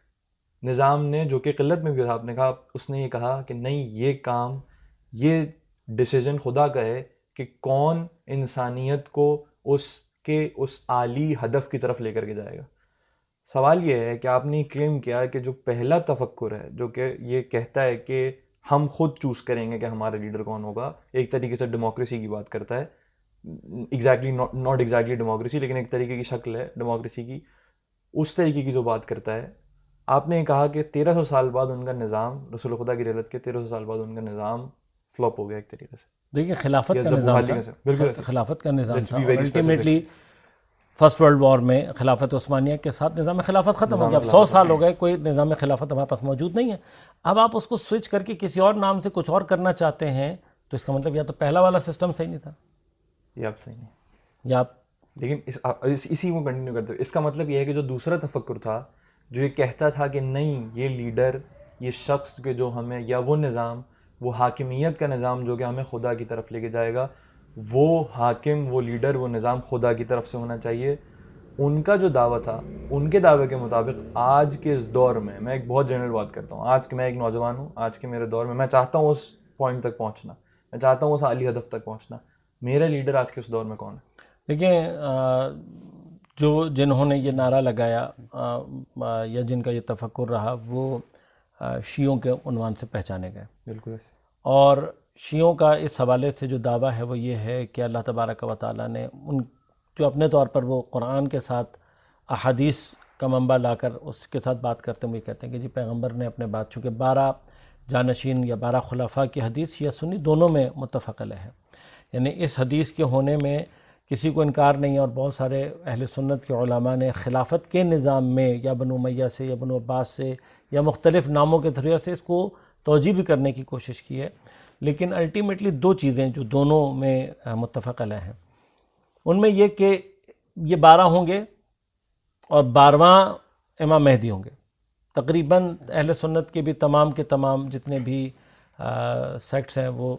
نظام نے جو کہ قلت میں بھی آپ نے کہا، اس نے یہ کہا کہ نہیں، یہ کام، یہ ڈیسیجن خدا کا ہے کہ کون انسانیت کو اس عالی ہدف کی طرف لے کر کے جائے گا. سوال یہ ہے کہ آپ نے کلیم کیا کہ جو پہلا تفکر ہے جو کہ یہ کہتا ہے کہ ہم خود چوز کریں گے کہ ہمارا لیڈر کون ہوگا، ایک طریقے سے ڈیموکریسی کی بات کرتا ہے. ایگزیکٹلی ناٹ ایگزیکٹلی ڈیموکریسی، لیکن ایک طریقے کی شکل ہے ڈیموکریسی کی. اس طریقے کی جو بات کرتا ہے، آپ نے کہا کہ 1300 سال بعد ان کا نظام، رسول خدا کی رحلت کے 1300 سال بعد ان کا نظام فلوپ ہو گیا ایک طریقے سے. دیکھیے خلافت کا نظام تھا، بالکل خلافت کا نظام تھا، اور الٹیمیٹلی فرسٹ ورلڈ وار میں خلافت عثمانیہ کے ساتھ نظام خلافت ختم ہو گیا. اب 100 سال ہو گئے، کوئی نظام خلافت ہمارے پاس موجود نہیں ہے. اب آپ اس کو سوئچ کر کے کسی اور نام سے کچھ اور کرنا چاہتے ہیں تو اس کا مطلب یا تو پہلا والا سسٹم صحیح نہیں تھا یہ آپ صحیح نہیں، یا آپ، لیکن اسی کو کنٹینیو کرتے ہوئے اس کا مطلب یہ ہے کہ جو دوسرا تفکر تھا جو یہ کہتا تھا کہ نہیں، یہ لیڈر، یہ شخص کے جو ہمیں، یا وہ نظام، وہ حاکمیت کا نظام جو کہ ہمیں خدا کی طرف لے کے جائے گا، وہ حاکم، وہ لیڈر، وہ نظام خدا کی طرف سے ہونا چاہیے. ان کا جو دعویٰ تھا، ان کے دعوے کے مطابق آج کے اس دور میں ایک بہت جنرل بات کرتا ہوں، آج کے میں ایک نوجوان ہوں، آج کے میرے دور میں چاہتا ہوں اس پوائنٹ تک پہنچنا، میں چاہتا ہوں اس عالی ہدف تک پہنچنا. میرا لیڈر آج کے اس دور میں کون ہے؟ دیکھیں جنہوں نے یہ نعرہ لگایا یا جن کا یہ تفکر رہا، وہ شیعوں کے عنوان سے پہچانے گئے. بالکل ایسے. اور شیعوں کا اس حوالے سے جو دعویٰ ہے وہ یہ ہے کہ اللہ تبارک و تعالیٰ نے ان جو اپنے طور پر وہ قرآن کے ساتھ احادیث کا منبع لا کر اس کے ساتھ بات کرتے ہوئے کہتے ہیں کہ جی پیغمبر نے اپنے بات، چونکہ 12 جانشین یا 12 خلفاء کی حدیث شیعہ سنی دونوں میں متفق علیہ ہے، یعنی اس حدیث کے ہونے میں کسی کو انکار نہیں ہے. اور بہت سارے اہل سنت کے علماء نے خلافت کے نظام میں یا بنو امیہ سے یا بنو عباس سے یا مختلف ناموں کے ذریعے سے اس کو توجیہ بھی کرنے کی کوشش کی ہے. لیکن الٹیمیٹلی دو چیزیں جو دونوں میں متفق علیہ ہیں، ان میں یہ کہ یہ 12 ہوں گے اور 12واں امام مہدی ہوں گے. تقریباً اہل سنت کے بھی تمام کے تمام جتنے بھی سیکٹس ہیں وہ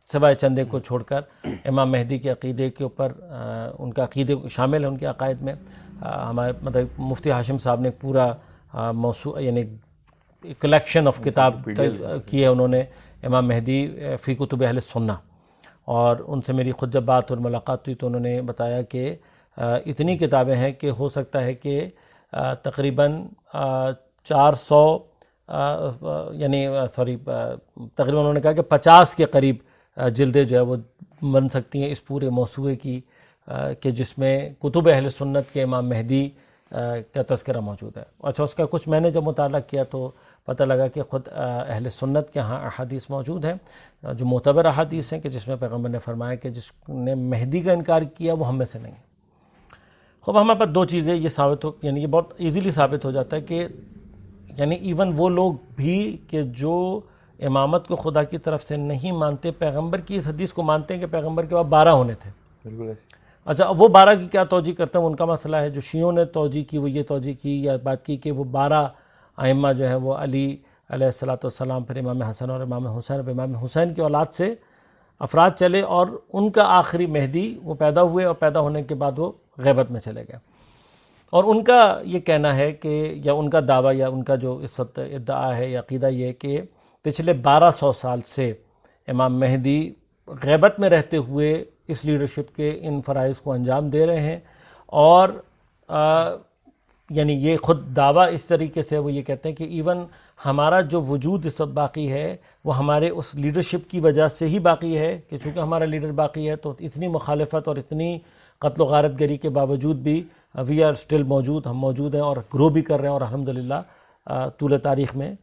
سوائے چندے کو چھوڑ کر امام مہدی کے عقیدے کے اوپر ان کا عقیدے شامل ہے ان کے عقائد میں. ہمارے مطلب مفتی ہاشم صاحب نے پورا موضوع یعنی کلیکشن آف کتاب کی ہے انہوں نے امام مہدی فی کتب اہل سنہ, اور ان سے میری خود جب بات اور ملاقات ہوئی تو انہوں نے بتایا کہ اتنی کتابیں ہیں کہ ہو سکتا ہے کہ تقریباً 400 یعنی تقریباً انہوں نے کہا کہ 50 کے قریب جلدیں جو ہے وہ بن سکتی ہیں اس پورے موسوعے کی, کہ جس میں کتب اہل سنت کے امام مہدی کا تذکرہ موجود ہے. اچھا, اس کا کچھ میں نے جب مطالعہ کیا تو پتہ لگا کہ خود اہل سنت کے ہاں احادیث موجود ہیں جو معتبر احادیث ہیں, کہ جس میں پیغمبر نے فرمایا کہ جس نے مہدی کا انکار کیا وہ ہم میں سے نہیں. خوب ہمارے پاس دو چیزیں یہ ثابت یعنی یہ بہت ایزیلی ثابت ہو جاتا ہے کہ یعنی ایون وہ لوگ بھی کہ جو امامت کو خدا کی طرف سے نہیں مانتے, پیغمبر کی اس حدیث کو مانتے ہیں کہ پیغمبر کے بعد 12 ہونے تھے. بالکل ایسے. اچھا, وہ 12 کی کیا توجہ کرتے ہیں ان کا مسئلہ ہے. جو شیعوں نے توجہ کی وہ یہ توجہ کی یا بات کی کہ وہ 12 ائمہ جو ہیں وہ علی علیہ السلام, پھر امام حسن اور امام حسین, اور امام حسین کی اولاد سے افراد چلے, اور ان کا آخری مہدی وہ پیدا ہوئے, اور پیدا ہونے کے بعد وہ غیبت میں چلے گئے. اور ان کا یہ کہنا ہے کہ یا ان کا دعویٰ یا ان کا جو اس وقت ادعا ہے یا عقیدہ یہ ہے کہ پچھلے 1200 سال سے امام مہدی غیبت میں رہتے ہوئے اس لیڈرشپ کے ان فرائض کو انجام دے رہے ہیں. اور یعنی یہ خود دعویٰ اس طریقے سے وہ یہ کہتے ہیں کہ ایون ہمارا جو وجود اس وقت باقی ہے وہ ہمارے اس لیڈرشپ کی وجہ سے ہی باقی ہے, کہ چونکہ ہمارا لیڈر باقی ہے تو اتنی مخالفت اور اتنی قتل و غارت گری کے باوجود بھی وی آر اسٹل موجود, ہم موجود ہیں اور گرو بھی کر رہے ہیں, اور الحمدللہ طول تاریخ میں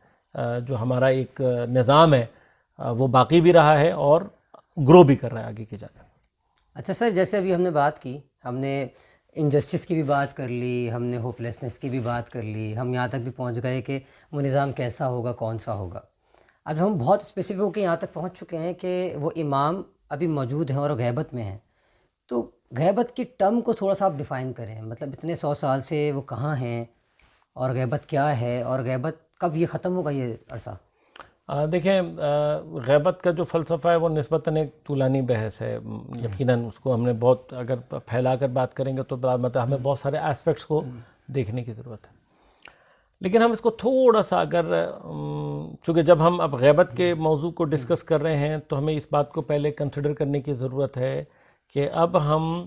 جو ہمارا ایک نظام ہے وہ باقی بھی رہا ہے اور گرو بھی کر رہا ہے آگے کی جانب. اچھا سر, جیسے ابھی ہم نے بات کی, ہم نے انجسٹس کی بھی بات کر لی, ہم نے ہوپ لیسنس کی بھی بات کر لی, ہم یہاں تک بھی پہنچ گئے کہ وہ نظام کیسا ہوگا, کون سا ہوگا. اب ہم بہت اسپیسیفک ہو کے یہاں تک پہنچ چکے ہیں کہ وہ امام ابھی موجود ہیں اور غیبت میں ہیں. تو غیبت کی ٹرم کو تھوڑا سا آپ ڈیفائن کریں, مطلب اتنے 100 سال سے وہ کہاں ہیں, اور غیبت کیا ہے, اور غیبت کب یہ ختم ہوگا یہ عرصہ؟ دیکھیں, غیبت کا جو فلسفہ ہے وہ نسبتاً ایک طولانی بحث ہے. یقیناً اس کو ہم نے بہت اگر پھیلا کر بات کریں گے تو مطلب ہمیں بہت سارے ایسپیکٹس کو دیکھنے کی ضرورت ہے. لیکن ہم اس کو تھوڑا سا اگر چونکہ جب ہم اب غیبت کے موضوع کو ڈسکس کر رہے ہیں تو ہمیں اس بات کو پہلے کنسیڈر کرنے کی ضرورت ہے کہ اب ہم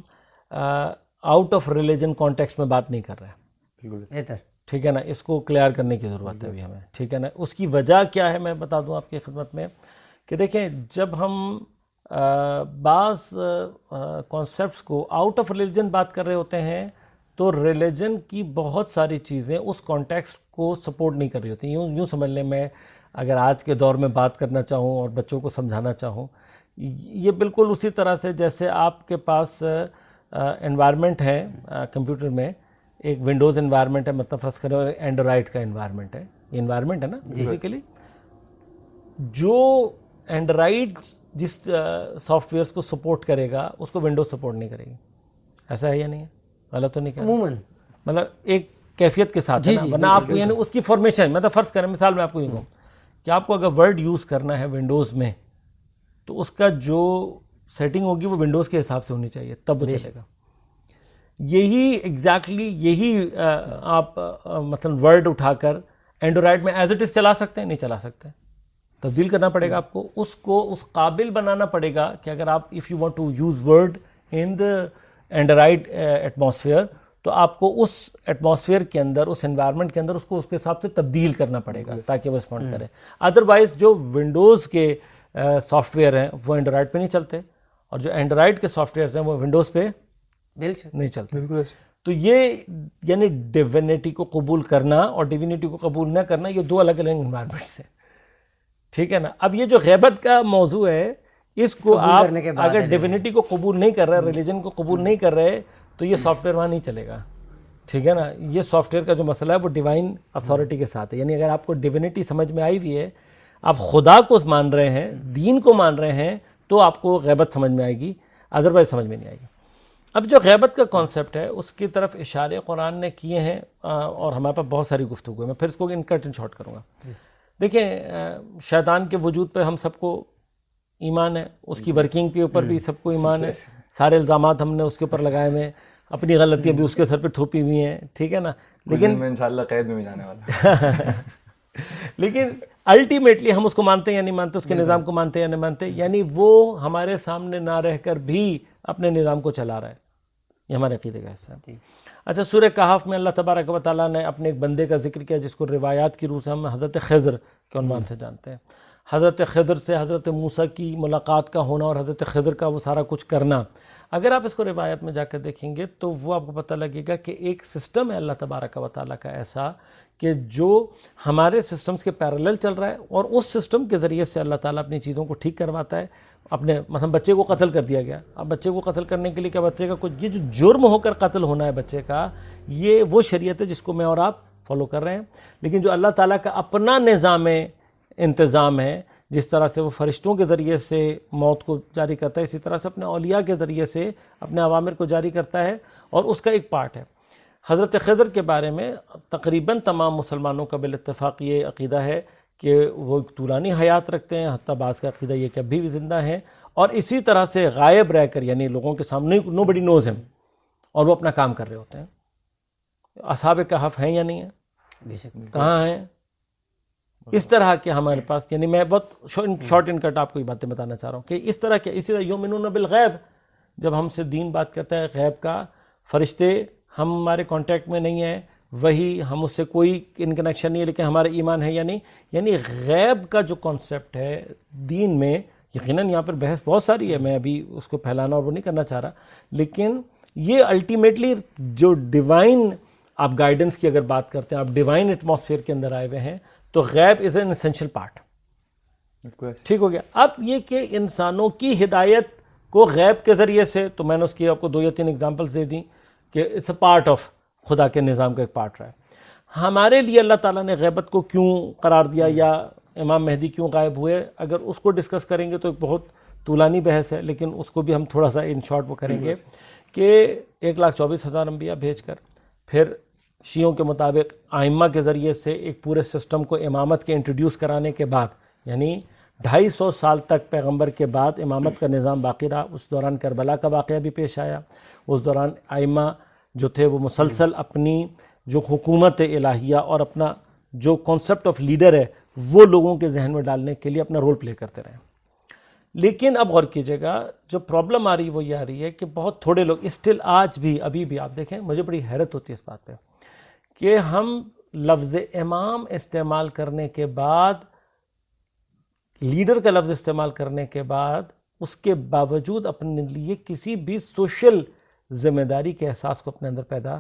آؤٹ آف ریلیجن کانٹیکسٹ میں بات نہیں کر رہے ہیں. بہتر, ٹھیک ہے نا, اس کو کلیئر کرنے کی ضرورت ہے ابھی ہمیں. ٹھیک ہے نا, اس کی وجہ کیا ہے میں بتا دوں آپ کی خدمت میں کہ دیکھیں, جب ہم بعض کانسیپٹس کو آؤٹ آف ریلیجن بات کر رہے ہوتے ہیں تو ریلیجن کی بہت ساری چیزیں اس کانٹیکسٹ کو سپورٹ نہیں کر رہی ہوتی. یوں سمجھ لیں, میں اگر آج کے دور میں بات کرنا چاہوں اور بچوں کو سمجھانا چاہوں, یہ بالکل اسی طرح سے جیسے آپ کے پاس انوائرمنٹ ہے کمپیوٹر میں, ایک ونڈوز انوائرمنٹ ہے, مطلب فرض کریں اینڈرائڈ کا انوائرمنٹ ہے, یہ انوائرمنٹ ہے نا بیسیکلی. جو اینڈرائڈ جس سافٹ ویئرس کو سپورٹ کرے گا اس کو ونڈوز سپورٹ نہیں کرے گی. ایسا ہے یا نہیں ہے؟ غلط تو نہیں کہا عموماً, مطلب ایک کیفیت کے ساتھ ہے نا, ورنہ آپ کو یعنی اس کی فارمیشن, مطلب فرض کریں مثال میں آپ کو یہ کہوں کہ آپ کو اگر ورڈ یوز کرنا ہے ونڈوز میں تو اس کا جو سیٹنگ ہوگی وہ ونڈوز کے حساب سے ہونی چاہیے, تب وہ چلے گا. یہی ایگزیکٹلی یہی آپ مثلا ورڈ اٹھا کر اینڈرائڈ میں ایز اٹ از چلا سکتے ہیں؟ نہیں چلا سکتے, تبدیل کرنا پڑے گا آپ کو, اس کو اس قابل بنانا پڑے گا کہ اگر آپ if you want to use word in the Android atmosphere تو آپ کو اس ایٹماسفیئر کے اندر, اس انوائرمنٹ کے اندر اس کو اس کے حساب سے تبدیل کرنا پڑے گا تاکہ وہ رسپونڈ کرے. ادروائز جو ونڈوز کے سافٹ ویئر ہیں وہ اینڈرائڈ پہ نہیں چلتے, اور جو اینڈرائڈ کے سافٹ ویئرز ہیں وہ ونڈوز پہ نہیں چلتے. تو یہ یعنی ڈیوینٹی کو قبول کرنا اور ڈیوینٹی کو قبول نہ کرنا, یہ دو الگ الگ انوائرمنٹس ہیں. ٹھیک ہے نا. اب یہ جو غیبت کا موضوع ہے, اس کو آپ اگر ڈیوینٹی کو قبول نہیں کر رہے, ریلیجن کو قبول نہیں کر رہے, تو یہ سافٹ ویئر وہاں نہیں چلے گا. ٹھیک ہے نا. یہ سافٹ ویئر کا جو مسئلہ ہے وہ ڈیوائن اتھارٹی کے ساتھ ہے. یعنی اگر آپ کو ڈیوینٹی سمجھ میں آئی ہوئی ہے, آپ خدا کو مان رہے ہیں, دین کو مان رہے ہیں, تو آپ کو غیبت سمجھ میں آئے گی, ادروائز سمجھ میں نہیں آئے گی. اب جو غیبت کا کانسیپٹ ہے اس کی طرف اشارے قرآن نے کیے ہیں اور ہمارے پاس بہت ساری گفتگو ہے. میں پھر اس کو ان کٹ ان شارٹ کروں گا. دیکھیں شیطان کے وجود پہ ہم سب کو ایمان ہے, اس کی ورکنگ کے اوپر بھی سب کو ایمان ہے, سارے الزامات ہم نے اس کے اوپر لگائے ہوئے ہیں, اپنی غلطیاں بھی اس کے سر پہ تھوپی ہوئی ہیں, ٹھیک ہے نا. لیکن میں انشاءاللہ قید میں بھی جانے والا لیکن الٹیمیٹلی ہم اس کو مانتے ہیں یا نہیں مانتے, اس کے نظام کو مانتے ہیں یا نہیں مانتے, یعنی وہ ہمارے سامنے نہ رہ کر بھی اپنے نظام کو چلا رہا ہے, یہ ہمارے عقیدے کا حصہ ہے. اچھا, سورہ کہف میں اللہ تبارک و تعالیٰ نے اپنے ایک بندے کا ذکر کیا جس کو روایات کی روح سے ہم حضرت خضر کے عنوان سے جانتے ہیں. حضرت خضر سے حضرت موسیٰ کی ملاقات کا ہونا اور حضرت خضر کا وہ سارا کچھ کرنا, اگر آپ اس کو روایات میں جا کر دیکھیں گے تو وہ آپ کو پتہ لگے گا کہ ایک سسٹم ہے اللہ تبارک و تعالیٰ کا ایسا کہ جو ہمارے سسٹمز کے پیرالل چل رہا ہے, اور اس سسٹم کے ذریعے سے اللہ تعالیٰ اپنی چیزوں کو ٹھیک کرواتا ہے. اپنے مثلا بچے کو قتل کر دیا گیا, اب بچے کو قتل کرنے کے لیے کیا, بچے کا کچھ یہ جو جرم ہو کر قتل ہونا ہے بچے کا, یہ وہ شریعت ہے جس کو میں اور آپ فالو کر رہے ہیں. لیکن جو اللہ تعالیٰ کا اپنا نظام انتظام ہے, جس طرح سے وہ فرشتوں کے ذریعے سے موت کو جاری کرتا ہے, اسی طرح سے اپنے اولیاء کے ذریعے سے اپنے اوامر کو جاری کرتا ہے, اور اس کا ایک پارٹ ہے. حضرت خضر کے بارے میں تقریباً تمام مسلمانوں کا بالاتفاق یہ عقیدہ ہے کہ وہ ایک طولانی حیات رکھتے ہیں, حتیٰ بعض کا عقیدہ یہ کہ ابھی بھی زندہ ہیں, اور اسی طرح سے غائب رہ کر, یعنی لوگوں کے سامنے نو بڈی نوز ہم, اور وہ اپنا کام کر رہے ہوتے ہیں. اصحاب کہف ہیں یا نہیں ہیں, بے شک کہاں ہیں, اس طرح کے ہمارے پاس, یعنی میں بہت شارٹ ان کٹ آپ کو یہ باتیں بتانا چاہ رہا ہوں کہ اس طرح کے, اسی طرح یؤمنون بالغیب, جب ہم سے دین بات کرتا ہے غیب کا, فرشتے ہمارے کانٹیکٹ میں نہیں ہیں, وہی ہم اس سے کوئی ان کنیکشن نہیں ہے, لیکن ہمارا ایمان ہے یا نہیں. یعنی غیب کا جو کانسیپٹ ہے دین میں, یقیناً یہاں پر بحث بہت ساری ہے, میں ابھی اس کو پھیلانا اور وہ نہیں کرنا چاہ رہا, لیکن یہ الٹیمیٹلی جو ڈیوائن آپ گائیڈنس کی اگر بات کرتے ہیں, آپ ڈیوائن ایٹماسفیئر کے اندر آئے ہوئے ہیں, تو غیب از این اسینشیل پارٹ. ٹھیک ہو گیا. اب یہ کہ انسانوں کی ہدایت کو غیب کے ذریعے سے, تو میں نے اس کی آپ کو 2 یا 3 ایگزامپلس دے دیں کہ اٹس اے پارٹ آف خدا کے نظام کا ایک پارٹ رہا ہے. ہمارے لیے اللہ تعالیٰ نے غیبت کو کیوں قرار دیا, یا امام مہدی کیوں غائب ہوئے, اگر اس کو ڈسکس کریں گے تو ایک بہت طولانی بحث ہے, لیکن اس کو بھی ہم تھوڑا سا ان شارٹ وہ کریں گے کہ 1,24,000 انبیاء بھیج کر, پھر شیعوں کے مطابق ائمہ کے ذریعے سے ایک پورے سسٹم کو امامت کے انٹروڈیوس کرانے کے بعد, یعنی 250 سال تک پیغمبر کے بعد امامت کا نظام باقی رہا. اس دوران کربلا کا واقعہ بھی پیش آیا, اس دوران ائمہ جو تھے وہ مسلسل اپنی جو حکومت الہیہ اور اپنا جو کانسیپٹ آف لیڈر ہے وہ لوگوں کے ذہن میں ڈالنے کے لیے اپنا رول پلے کرتے رہے. لیکن اب غور کیجیے گا, جو پرابلم آ رہی وہ یہ آ رہی ہے کہ بہت تھوڑے لوگ اسٹل آج بھی, ابھی بھی آپ دیکھیں, مجھے بڑی حیرت ہوتی ہے اس بات پہ کہ ہم لفظ امام استعمال کرنے کے بعد, لیڈر کا لفظ استعمال کرنے کے بعد, اس کے باوجود اپنے لیے کسی بھی سوشل ذمہ داری کے احساس کو اپنے اندر پیدا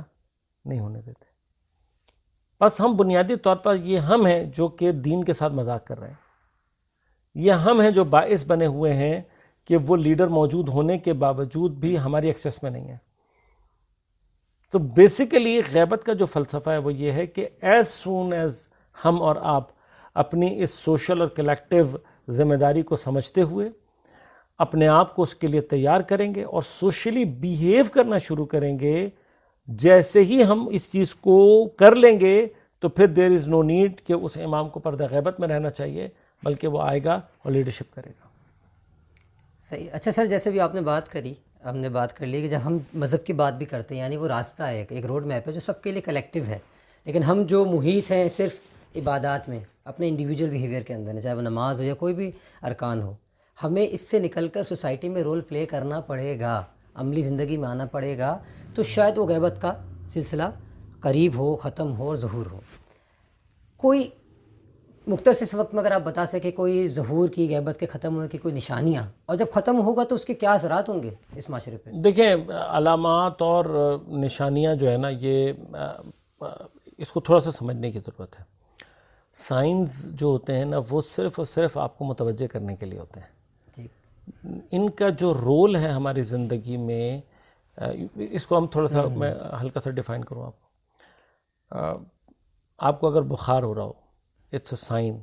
نہیں ہونے دیتے. بس ہم بنیادی طور پر یہ ہم ہیں جو کہ دین کے ساتھ مذاق کر رہے ہیں, یہ ہم ہیں جو باعث بنے ہوئے ہیں کہ وہ لیڈر موجود ہونے کے باوجود بھی ہماری ایکسیس میں نہیں ہے. تو بیسیکلی غیبت کا جو فلسفہ ہے وہ یہ ہے کہ ایز سون ایز ہم اور آپ اپنی اس سوشل اور کلیکٹیو ذمہ داری کو سمجھتے ہوئے اپنے آپ کو اس کے لیے تیار کریں گے اور سوشلی بیہیو کرنا شروع کریں گے, جیسے ہی ہم اس چیز کو کر لیں گے تو پھر دیر از نو نیڈ کہ اس امام کو پردہ غیبت میں رہنا چاہیے, بلکہ وہ آئے گا اور لیڈرشپ کرے گا. صحیح. اچھا سر, جیسے بھی آپ نے بات کری, ہم نے بات کر لی کہ جب ہم مذہب کی بات بھی کرتے ہیں, یعنی وہ راستہ ہے, ایک روڈ میپ ہے جو سب کے لیے کلیکٹیو ہے, لیکن ہم جو محیط ہیں صرف عبادات میں, اپنے انڈیویجول بیہیویئر کے اندر, چاہے وہ نماز ہو یا کوئی بھی ارکان ہو, ہمیں اس سے نکل کر سوسائٹی میں رول پلے کرنا پڑے گا, عملی زندگی میں آنا پڑے گا, تو شاید وہ غیبت کا سلسلہ قریب ہو, ختم ہو اور ظہور ہو. کوئی مختصر اس وقت میں اگر آپ بتا سکیں کوئی ظہور کی, غیبت کے ختم ہونے کی کوئی نشانیاں, اور جب ختم ہوگا تو اس کے کیا اثرات ہوں گے اس معاشرے پہ؟ دیکھیں, علامات اور نشانیاں جو ہے نا, یہ اس کو تھوڑا سا سمجھنے کی ضرورت ہے. سائنز جو ہوتے ہیں نا وہ صرف اور صرف آپ کو متوجہ کرنے کے لیے ہوتے ہیں. ان کا جو رول ہے ہماری زندگی میں, اس کو ہم تھوڑا سا میں ہلکا سا ڈیفائن کروں آپ کو. آپ کو اگر بخار ہو رہا ہو, اٹس اے سائن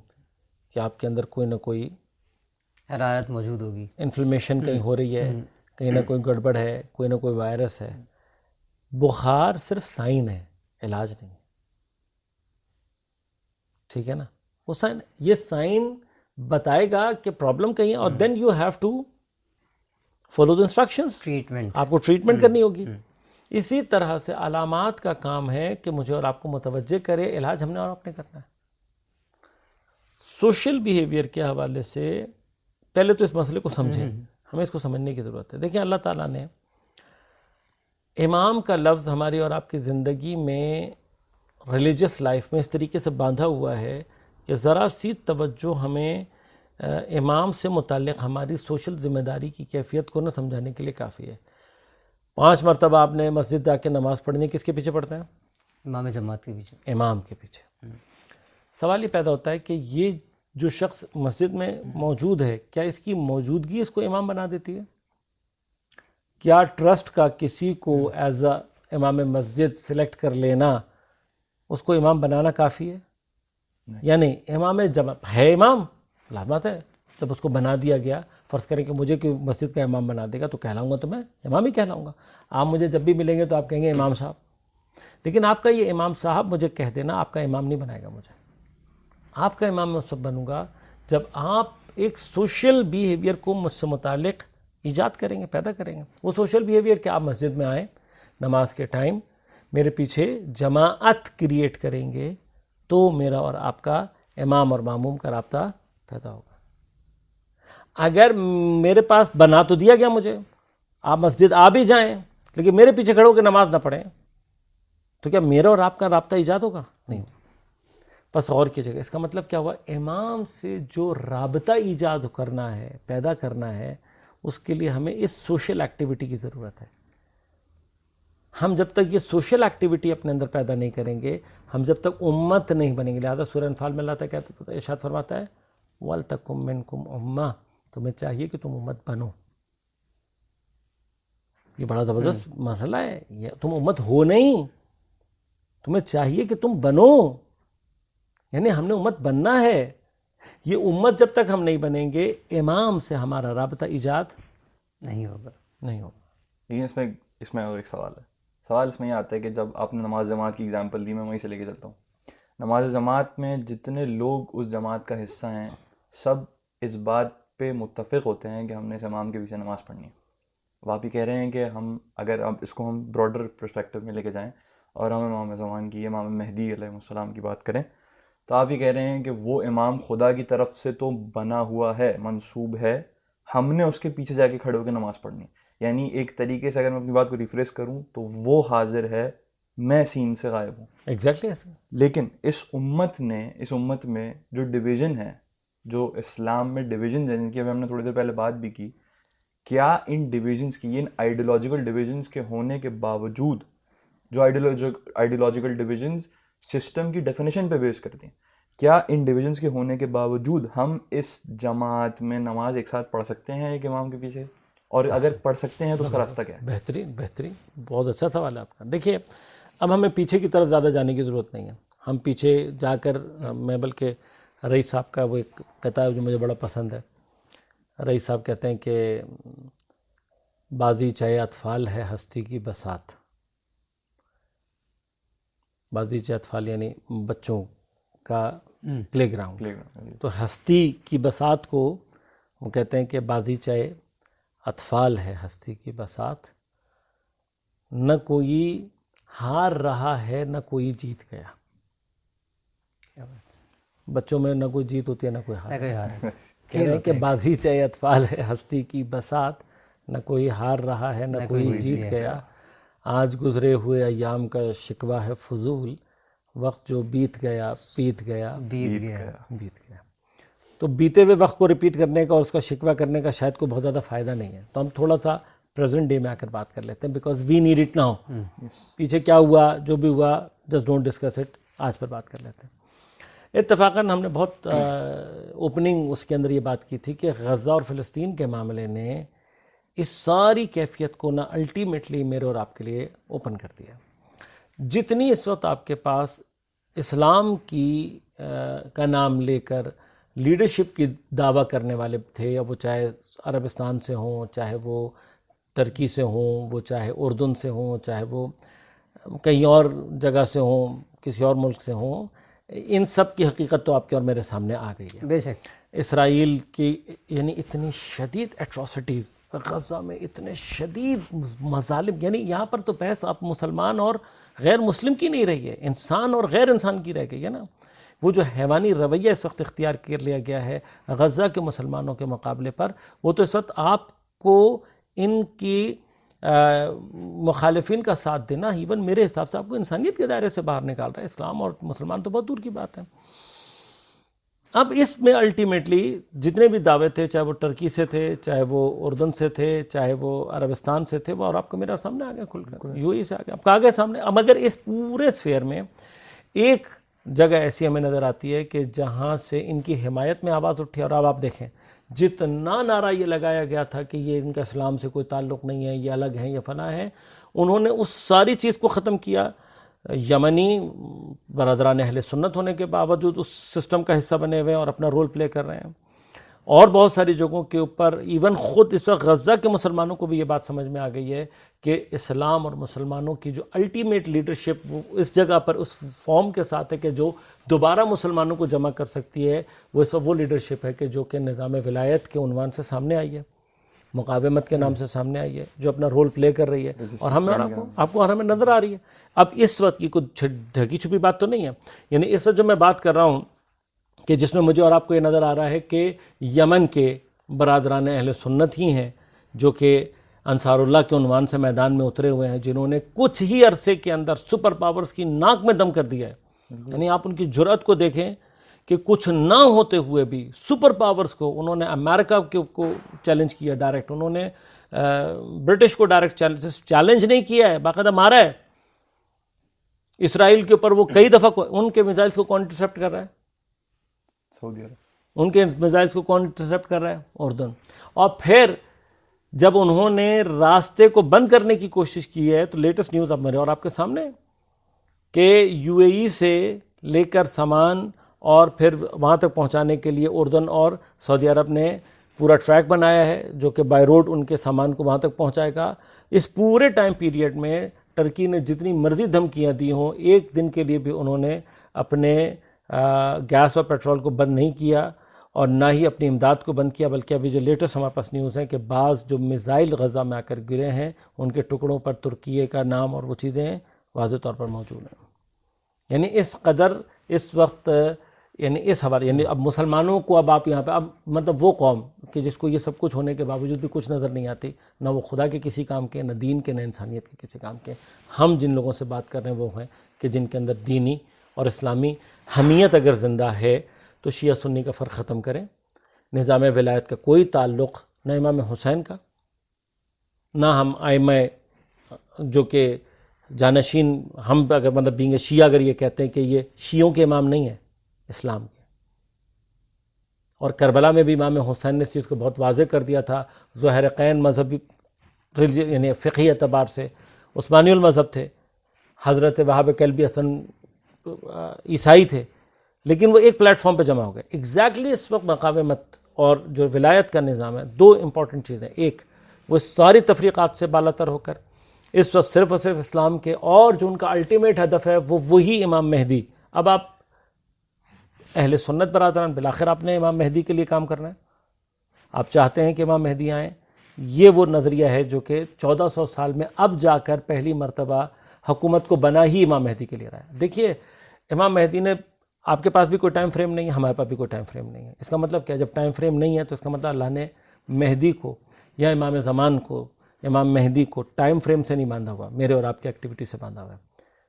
کہ آپ کے اندر کوئی نہ کوئی حرارت موجود ہوگی, انفلمیشن کہیں ہو رہی ہے, کہیں نہ کوئی گڑبڑ ہے, کوئی نہ کوئی وائرس ہے. بخار صرف سائن ہے, علاج نہیں. ٹھیک ہے نا, وہ سائن, یہ سائن بتائے گا کہ پرابلم کہیں ہے, اور then you have to follow the instructions, treatment. آپ کو ٹریٹمنٹ کرنی ہوگی. اسی طرح سے علامات کا کام ہے کہ مجھے اور آپ کو متوجہ کرے, علاج ہم نے اور آپ نے کرنا ہے. سوشل بیہیویئر کے حوالے سے پہلے تو اس مسئلے کو سمجھیں, ہمیں اس کو سمجھنے کی ضرورت ہے. دیکھیں اللہ تعالیٰ نے امام کا لفظ ہماری اور آپ کی زندگی میں, ریلیجس لائف میں اس طریقے سے باندھا ہوا ہے کہ ذرا سی توجہ ہمیں امام سے متعلق ہماری سوشل ذمہ داری کی کیفیت کو نہ سمجھانے کے لیے کافی ہے. 5 مرتبہ آپ نے مسجد جا کے نماز پڑھنی, کس کے پیچھے پڑھتے ہیں؟ امام جماعت کے پیچھے. امام کے پیچھے. سوال یہ پیدا ہوتا ہے کہ یہ جو شخص مسجد میں موجود ہے, کیا اس کی موجودگی اس کو امام بنا دیتی ہے؟ کیا ٹرسٹ کا کسی کو ایز اے امام مسجد سلیکٹ کر لینا اس کو امام بنانا کافی ہے؟ یا نہیں, امام جماعت ہے, امام علامات ہے. جب اس کو بنا دیا گیا, فرض کریں کہ مجھے کہ مسجد کا امام بنا دے گا تو کہلاؤں گا تو میں امام ہی کہلاؤں گا. آپ مجھے جب بھی ملیں گے تو آپ کہیں گے امام صاحب. لیکن آپ کا یہ امام صاحب مجھے کہہ دینا آپ کا امام نہیں بنائے گا مجھے. آپ کا امام میں اس وقت بنوں گا جب آپ ایک سوشل بیہیویئر کو مجھ سے متعلق ایجاد کریں گے, پیدا کریں گے. وہ سوشل بیہیویئر کہ آپ مسجد میں آئیں نماز کے ٹائم, میرے پیچھے جماعت کریٹ کریں گے, تو میرا اور آپ کا امام اور معموم کا رابطہ پیدا ہوگا. اگر میرے پاس بنا تو دیا گیا مجھے, آپ مسجد آ بھی جائیں لیکن میرے پیچھے کھڑے ہو کے نماز نہ پڑھیں, تو کیا میرا اور آپ کا رابطہ ایجاد ہوگا؟ نہیں. بس غور کیجیے گا, اس کا مطلب کیا ہوا؟ امام سے جو رابطہ ایجاد کرنا ہے, پیدا کرنا ہے, اس کے لیے ہمیں اس سوشل ایکٹیویٹی کی ضرورت ہے. ہم جب تک یہ سوشل ایکٹیویٹی اپنے اندر پیدا نہیں کریں گے, ہم جب تک امت نہیں بنیں گے. لہٰذا سورہ انفال میں اللہ تعالیٰ کہتا ہے, ارشاد فرماتا ہے وَلْتَكُن مِّنْكُمْ أُمَّةٌ, تمہیں چاہیے کہ تم امت بنو. یہ بڑا زبردست مرحلہ ہے. یہ تم امت ہو نہیں, تمہیں چاہیے کہ تم بنو. یعنی ہم نے امت بننا ہے. یہ امت جب تک ہم نہیں بنیں گے, امام سے ہمارا رابطہ ایجاد نہیں ہوگا. نہیں ہوگا. لیکن اس میں اور ایک سوال ہے. سوال اس میں یہ آتا ہے کہ جب آپ نے نماز جماعت کی اگزامپل دی, میں وہیں سے لے کے چلتا ہوں. نماز جماعت میں جتنے لوگ اس جماعت کا حصہ ہیں, سب اس بات پہ متفق ہوتے ہیں کہ ہم نے اس امام کے پیچھے نماز پڑھنی ہے. وہ آپ ہی کہہ رہے ہیں کہ ہم اگر اب اس کو ہم براڈر پرسپیکٹو میں لے کے جائیں اور ہم امام زمان کی, امام مہدی علیہ السلام کی بات کریں, تو آپ یہ کہہ رہے ہیں کہ وہ امام خدا کی طرف سے تو بنا ہوا ہے, منصوب ہے, ہم نے اس کے پیچھے جا کے کھڑے ہو کے نماز پڑھنی. یعنی ایک طریقے سے اگر میں اپنی بات کو ریفریش کروں تو وہ حاضر ہے, میں سین سے غائب ہوں. ایگزیکٹلی ایسے. لیکن اس امت میں جو ڈویژن ہے, جو اسلام میں ڈویژن ہے, جن کی ابھی ہم نے تھوڑی دیر پہلے بات بھی کی, کیا ان ڈویژنس کی, ان آئیڈیولوجیکل ڈویژنس کے ہونے کے باوجود, جو آئیڈیولوجیکل ڈویژنس سسٹم کی ڈیفینیشن پہ بیس کرتے ہیں, کیا ان ڈویژنس کے ہونے کے باوجود ہم اس جماعت میں نماز ایک ساتھ پڑھ سکتے ہیں ایک امام کے پیچھے؟ اور اگر پڑھ سکتے ہیں تو اس کا راستہ کیا ہے؟ بہترین, بہت اچھا سوال ہے آپ کا. دیکھیے, اب ہمیں پیچھے کی طرف زیادہ جانے کی ضرورت نہیں ہے. ہم پیچھے جا کر, میں بلکہ رئیس صاحب کا وہ ایک کتاب جو مجھے بڑا پسند ہے, رئیس صاحب کہتے ہیں کہ بازی چاہے اطفال ہے ہستی کی بسات. بازی چاہے اطفال یعنی بچوں کا پلے گراؤنڈ. تو ہستی کی بسات کو وہ کہتے ہیں کہ بازی چاہے اطفال ہے ہستی کی بسات, نہ کوئی ہار رہا ہے نہ کوئی جیت گیا. بچوں میں نہ کوئی جیت ہوتی ہے نہ کوئی ہار. کہہ رہے ہیں کہ بازی چاہے اطفال ہے ہستی کی بسات, نہ کوئی ہار رہا ہے نہ کوئی جیت گیا. آج گزرے ہوئے ایام کا شکوہ ہے فضول, وقت جو بیت گیا بیت گیا بیت گیا. تو بیتے ہوئے وقت کو ریپیٹ کرنے کا اور اس کا شکوہ کرنے کا شاید کوئی بہت زیادہ فائدہ نہیں ہے. تو ہم تھوڑا سا پریزنٹ ڈے میں آ کر بات کر لیتے ہیں, because we need it now. پیچھے کیا ہوا, جو بھی ہوا, جسٹ ڈونٹ ڈسکس اٹ, آج پر بات کر لیتے ہیں. اتفاقاً ہم نے بہت اوپننگ اس کے اندر یہ بات کی تھی کہ غزہ اور فلسطین کے معاملے نے اس ساری کیفیت کو نہ الٹیمیٹلی میرے اور آپ کے لیے اوپن کر دیا. جتنی اس وقت آپ کے پاس اسلام کی کا نام لے کر لیڈرشپ کی دعویٰ کرنے والے تھے, یا وہ چاہے عربستان سے ہوں, چاہے وہ ٹرکی سے ہوں، وہ چاہے اردن سے ہوں، چاہے وہ کہیں اور جگہ سے ہوں، کسی اور ملک سے ہوں، ان سب کی حقیقت تو آپ کے اور میرے سامنے آ گئی ہے. بے شک. اسرائیل کی یعنی اتنی شدید ایٹراسٹیز غزہ میں، اتنے شدید مظالم، یعنی یہاں پر تو بحث اب مسلمان اور غیر مسلم کی نہیں رہی ہے، انسان اور غیر انسان کی رہ گئی ہے نا. وہ جو حیوانی رویہ اس وقت اختیار کر لیا گیا ہے غزہ کے مسلمانوں کے مقابلے پر، وہ تو اس وقت آپ کو ان کی مخالفین کا ساتھ دینا ایون میرے حساب سے آپ کو انسانیت کے دائرے سے باہر نکال رہا ہے. اسلام اور مسلمان تو بہت دور کی بات ہے. اب اس میں الٹیمیٹلی جتنے بھی دعوے تھے، چاہے وہ ٹرکی سے تھے، چاہے وہ اردن سے تھے، چاہے وہ عربستان سے تھے، وہ اور آپ کو میرا سامنے آ گیا کھل کر، یو ای سے آ گیا، اب آگے سامنے. اب مگر اس پورے سفیر میں ایک جگہ ایسی ہمیں نظر آتی ہے کہ جہاں سے ان کی حمایت میں آواز اٹھی. اور اب آپ دیکھیں جتنا نعرہ یہ لگایا گیا تھا کہ یہ ان کا اسلام سے کوئی تعلق نہیں ہے، یہ الگ ہیں، یہ فلاں ہیں، انہوں نے اس ساری چیز کو ختم کیا. یمنی برادران اہل سنت ہونے کے باوجود اس سسٹم کا حصہ بنے ہوئے اور اپنا رول پلے کر رہے ہیں. اور بہت ساری جگہوں کے اوپر ایون خود اس وقت غزہ کے مسلمانوں کو بھی یہ بات سمجھ میں آ گئی ہے کہ اسلام اور مسلمانوں کی جو الٹیمیٹ لیڈرشپ وہ اس جگہ پر اس فارم کے ساتھ ہے کہ جو دوبارہ مسلمانوں کو جمع کر سکتی ہے، وہ اس وقت وہ لیڈرشپ ہے کہ جو کہ نظام ولایت کے عنوان سے سامنے آئی ہے، مقاومت کے نام سے سامنے آئی ہے، جو اپنا رول پلے کر رہی ہے اور ہمیں اور آپ کو اور ہمیں نظر آ رہی ہے. اب اس وقت کی کوئی ڈھکی چھپی بات تو نہیں ہے. یعنی اس وقت جو میں بات کر رہا ہوں کہ جس میں مجھے اور آپ کو یہ نظر آ رہا ہے کہ یمن کے برادران اہل سنت ہی ہیں جو کہ انصار اللہ کے عنوان سے میدان میں اترے ہوئے ہیں، جنہوں نے کچھ ہی عرصے کے اندر سپر پاورز کی ناک میں دم کر دیا ہے. یعنی آپ ان کی جرأت کو دیکھیں کہ کچھ نہ ہوتے ہوئے بھی سپر پاورز کو انہوں نے امریکہ کو چیلنج کیا ڈائریکٹ، انہوں نے برٹش کو ڈائریکٹ چیلنج نہیں کیا ہے، باقاعدہ مارا ہے. اسرائیل کے اوپر وہ کئی دفعہ ان کے میزائلز کو کون انٹرسیپٹ کر رہا ہے؟ سعودی عرب. ان کے میزائلز کو کون انٹرسیپٹ کر رہا ہے؟ اردن. اور پھر جب انہوں نے راستے کو بند کرنے کی کوشش کی ہے تو لیٹسٹ نیوز اب میرے اور آپ کے سامنے ہے کہ یو اے ای سے لے کر سامان اور پھر وہاں تک پہنچانے کے لیے اردن اور سعودی عرب نے پورا ٹریک بنایا ہے جو کہ بائی روڈ ان کے سامان کو وہاں تک پہنچائے گا. اس پورے ٹائم پیریڈ میں ٹرکی نے جتنی مرضی دھمکیاں دی ہوں، ایک دن کے لیے بھی انہوں نے اپنے گیس اور پیٹرول کو بند نہیں کیا اور نہ ہی اپنی امداد کو بند کیا، بلکہ ابھی جو لیٹسٹ ہمارے پاس نیوز ہیں کہ بعض جو میزائل غزہ میں آ کر گرے ہیں ان کے ٹکڑوں پر ترکیے کا نام اور وہ چیزیں واضح طور پر موجود ہیں. یعنی اس قدر اس وقت یعنی اس حوالے یعنی اب مسلمانوں کو اب آپ یہاں پہ اب مطلب وہ قوم کہ جس کو یہ سب کچھ ہونے کے باوجود بھی کچھ نظر نہیں آتی، نہ وہ خدا کے کسی کام کے، نہ دین کے، نہ انسانیت کے کسی کام کے. ہم جن لوگوں سے بات کر رہے ہیں وہ ہیں کہ جن کے اندر دینی اور اسلامی حمیت اگر زندہ ہے تو شیعہ سنی کا فرق ختم کریں. نظام ولایت کا کوئی تعلق نہ امام حسین کا، نہ ہم ائمہ جو کہ جانشین ہم اگر مطلب بینگ شیعہ اگر یہ کہتے ہیں کہ یہ شیعوں کے امام نہیں ہیں، اسلام کے. اور کربلا میں بھی امام حسین نے اس چیز کو بہت واضح کر دیا تھا. ظاہرقین مذہبی یعنی فقہی اعتبار سے عثمانی المذہب تھے، حضرت وہاب کلبی حسن عیسائی تھے، لیکن وہ ایک پلیٹ فارم پہ جمع ہو گئے. ایگزیکٹلی اس وقت مقاومت اور جو ولایت کا نظام ہے، دو امپورٹنٹ چیزیں، ایک وہ ساری تفریقات سے بالا تر ہو کر اس وقت صرف اور صرف اسلام کے، اور جو ان کا الٹیمیٹ ہدف ہے وہ وہی امام مہدی. اب آپ اہل سنت برادران بالآخر آپ نے امام مہدی کے لیے کام کرنا ہے، آپ چاہتے ہیں کہ امام مہدی آئیں. یہ وہ نظریہ ہے جو کہ 1400 سال میں اب جا کر پہلی مرتبہ حکومت کو بنا ہی امام مہدی کے لیے رہا ہے. دیکھیے امام مہدی نے، آپ کے پاس بھی کوئی ٹائم فریم نہیں ہے، ہمارے پاس بھی کوئی ٹائم فریم نہیں ہے. اس کا مطلب کیا ہے؟ جب ٹائم فریم نہیں ہے تو اس کا مطلب اللہ نے مہدی کو یا امام زمان کو، امام مہدی کو ٹائم فریم سے نہیں باندھا ہوا، میرے اور آپ کی ایکٹیویٹی سے باندھا ہوا ہے.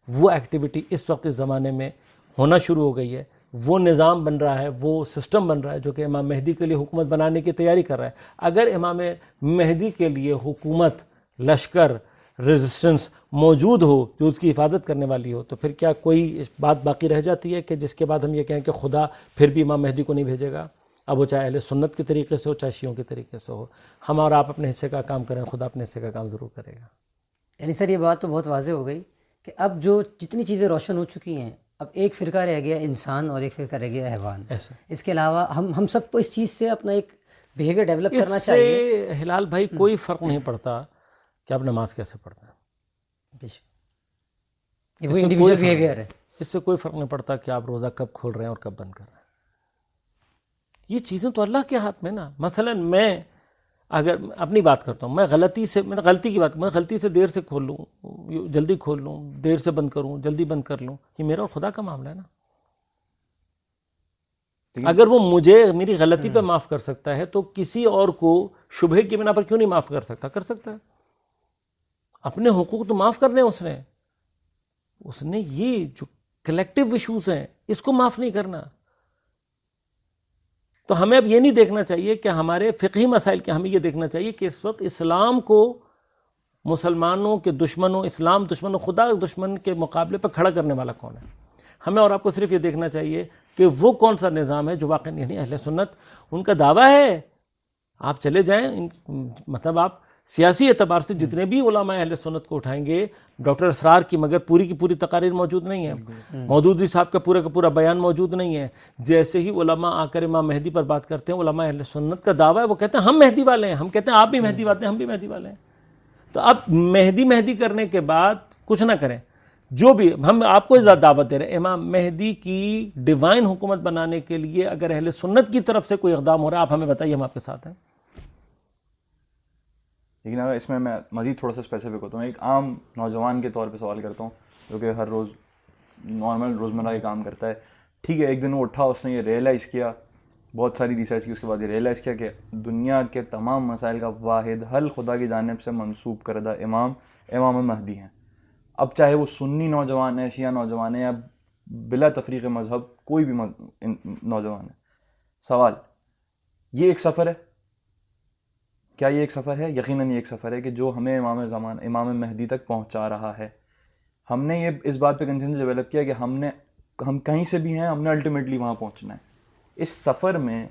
وہ ایکٹیویٹی اس وقت اس زمانے میں ہونا شروع ہو گئی ہے. وہ نظام بن رہا ہے، وہ سسٹم بن رہا ہے جو کہ امام مہدی کے لیے حکومت بنانے کی تیاری کر رہا ہے. اگر امام مہدی کے لیے حکومت، لشکر، ریزسٹنس موجود ہو جو اس کی حفاظت کرنے والی ہو، تو پھر کیا کوئی بات باقی رہ جاتی ہے کہ جس کے بعد ہم یہ کہیں کہ خدا پھر بھی امام مہدی کو نہیں بھیجے گا؟ اب وہ چاہے اہل سنت کے طریقے سے ہو، چاہے شیعوں کے طریقے سے ہو، ہم اور آپ اپنے حصے کا کام کریں، خدا اپنے حصے کا کام ضرور کرے گا. یعنی سر یہ بات تو بہت واضح ہو گئی کہ اب جو جتنی چیزیں روشن ہو چکی ہیں، اب ایک فرقہ رہ گیا انسان اور ایک فرقہ رہ گیا حیوان. اس کے علاوہ ہم سب کو اس چیز سے اپنا ایک بیہیویئر ڈیولپ کرنا چاہیے. اس سے ہلال بھائی کوئی فرق نہیں پڑتا کہ آپ نماز کیسے پڑھتے ہیں. یہ وہ انڈیویجول بیہیویئر ہے. اس سے کوئی فرق نہیں پڑتا کہ آپ روزہ کب کھول رہے ہیں اور کب بند کر رہے ہیں. یہ چیزیں تو اللہ کے ہاتھ میں نا. مثلا میں اگر اپنی بات کرتا ہوں, میں غلطی سے دیر سے کھول لوں, جلدی کھول لوں, دیر سے بند کروں, جلدی بند کر لوں, یہ میرا اور خدا کا معاملہ ہے نا. اگر وہ مجھے میری غلطی پہ معاف کر سکتا ہے تو کسی اور کو شبہ کی بنا پر کیوں نہیں معاف کر سکتا؟ کر سکتا ہے. اپنے حقوق تو معاف کرنے اس نے یہ جو کلیکٹیو ایشوز ہیں اس کو معاف نہیں کرنا. تو ہمیں اب یہ نہیں دیکھنا چاہیے کہ ہمارے فقہی مسائل کے, ہمیں یہ دیکھنا چاہیے کہ اس وقت اسلام کو مسلمانوں کے دشمنوں, اسلام دشمنوں, خدا دشمن کے مقابلے پر کھڑا کرنے والا کون ہے. ہمیں اور آپ کو صرف یہ دیکھنا چاہیے کہ وہ کون سا نظام ہے جو واقعی, یعنی اہل سنت ان کا دعویٰ ہے. آپ چلے جائیں, مطلب آپ سیاسی اعتبار سے جتنے بھی علماء اہل سنت کو اٹھائیں گے, ڈاکٹر اسرار کی مگر پوری کی پوری تقاریر موجود نہیں ہے, مودودی صاحب کا پورا بیان موجود نہیں ہے. جیسے ہی علماء آ کر امام مہدی پر بات کرتے ہیں, علماء اہل سنت کا دعویٰ ہے, وہ کہتے ہیں ہم مہدی والے ہیں, ہم کہتے ہیں آپ بھی مہدی والے ہیں, ہم بھی مہدی والے ہیں. تو اب مہدی کرنے کے بعد کچھ نہ کریں. جو بھی ہم آپ کو دعوت دے رہے ہیں, امام مہدی کی ڈیوائن حکومت بنانے کے لیے اگر اہل سنت کی طرف سے کوئی اقدام ہو رہا ہے, آپ ہمیں بتائیے, ہم آپ کے ساتھ ہیں. لیکن اگر اس میں مزید تھوڑا سا اسپیسیفک ہوتا ہوں, ایک عام نوجوان کے طور پہ سوال کرتا ہوں جو کہ ہر روز نارمل روزمرہ کے کام کرتا ہے. ٹھیک ہے, ایک دن وہ اٹھا, اس نے یہ ریئلائز کیا, بہت ساری ریسرچ کی, اس کے بعد یہ ریئلائز کیا کہ دنیا کے تمام مسائل کا واحد حل خدا کی جانب سے منسوب کردہ امام مہدی ہیں. اب چاہے وہ سنی نوجوان ہے, شیعہ نوجوان ہے, یا بلا تفریق مذہب کوئی بھی نوجوان ہے. سوال, یہ ایک سفر ہے. کیا یہ ایک سفر ہے؟ یقیناً یہ ایک سفر ہے کہ جو ہمیں امام مہدی تک پہنچا رہا ہے. ہم نے یہ اس بات پہ کنسنسس ڈیولپ کیا کہ ہم کہیں سے بھی ہیں, ہم نے الٹیمیٹلی وہاں پہنچنا ہے. اس سفر میں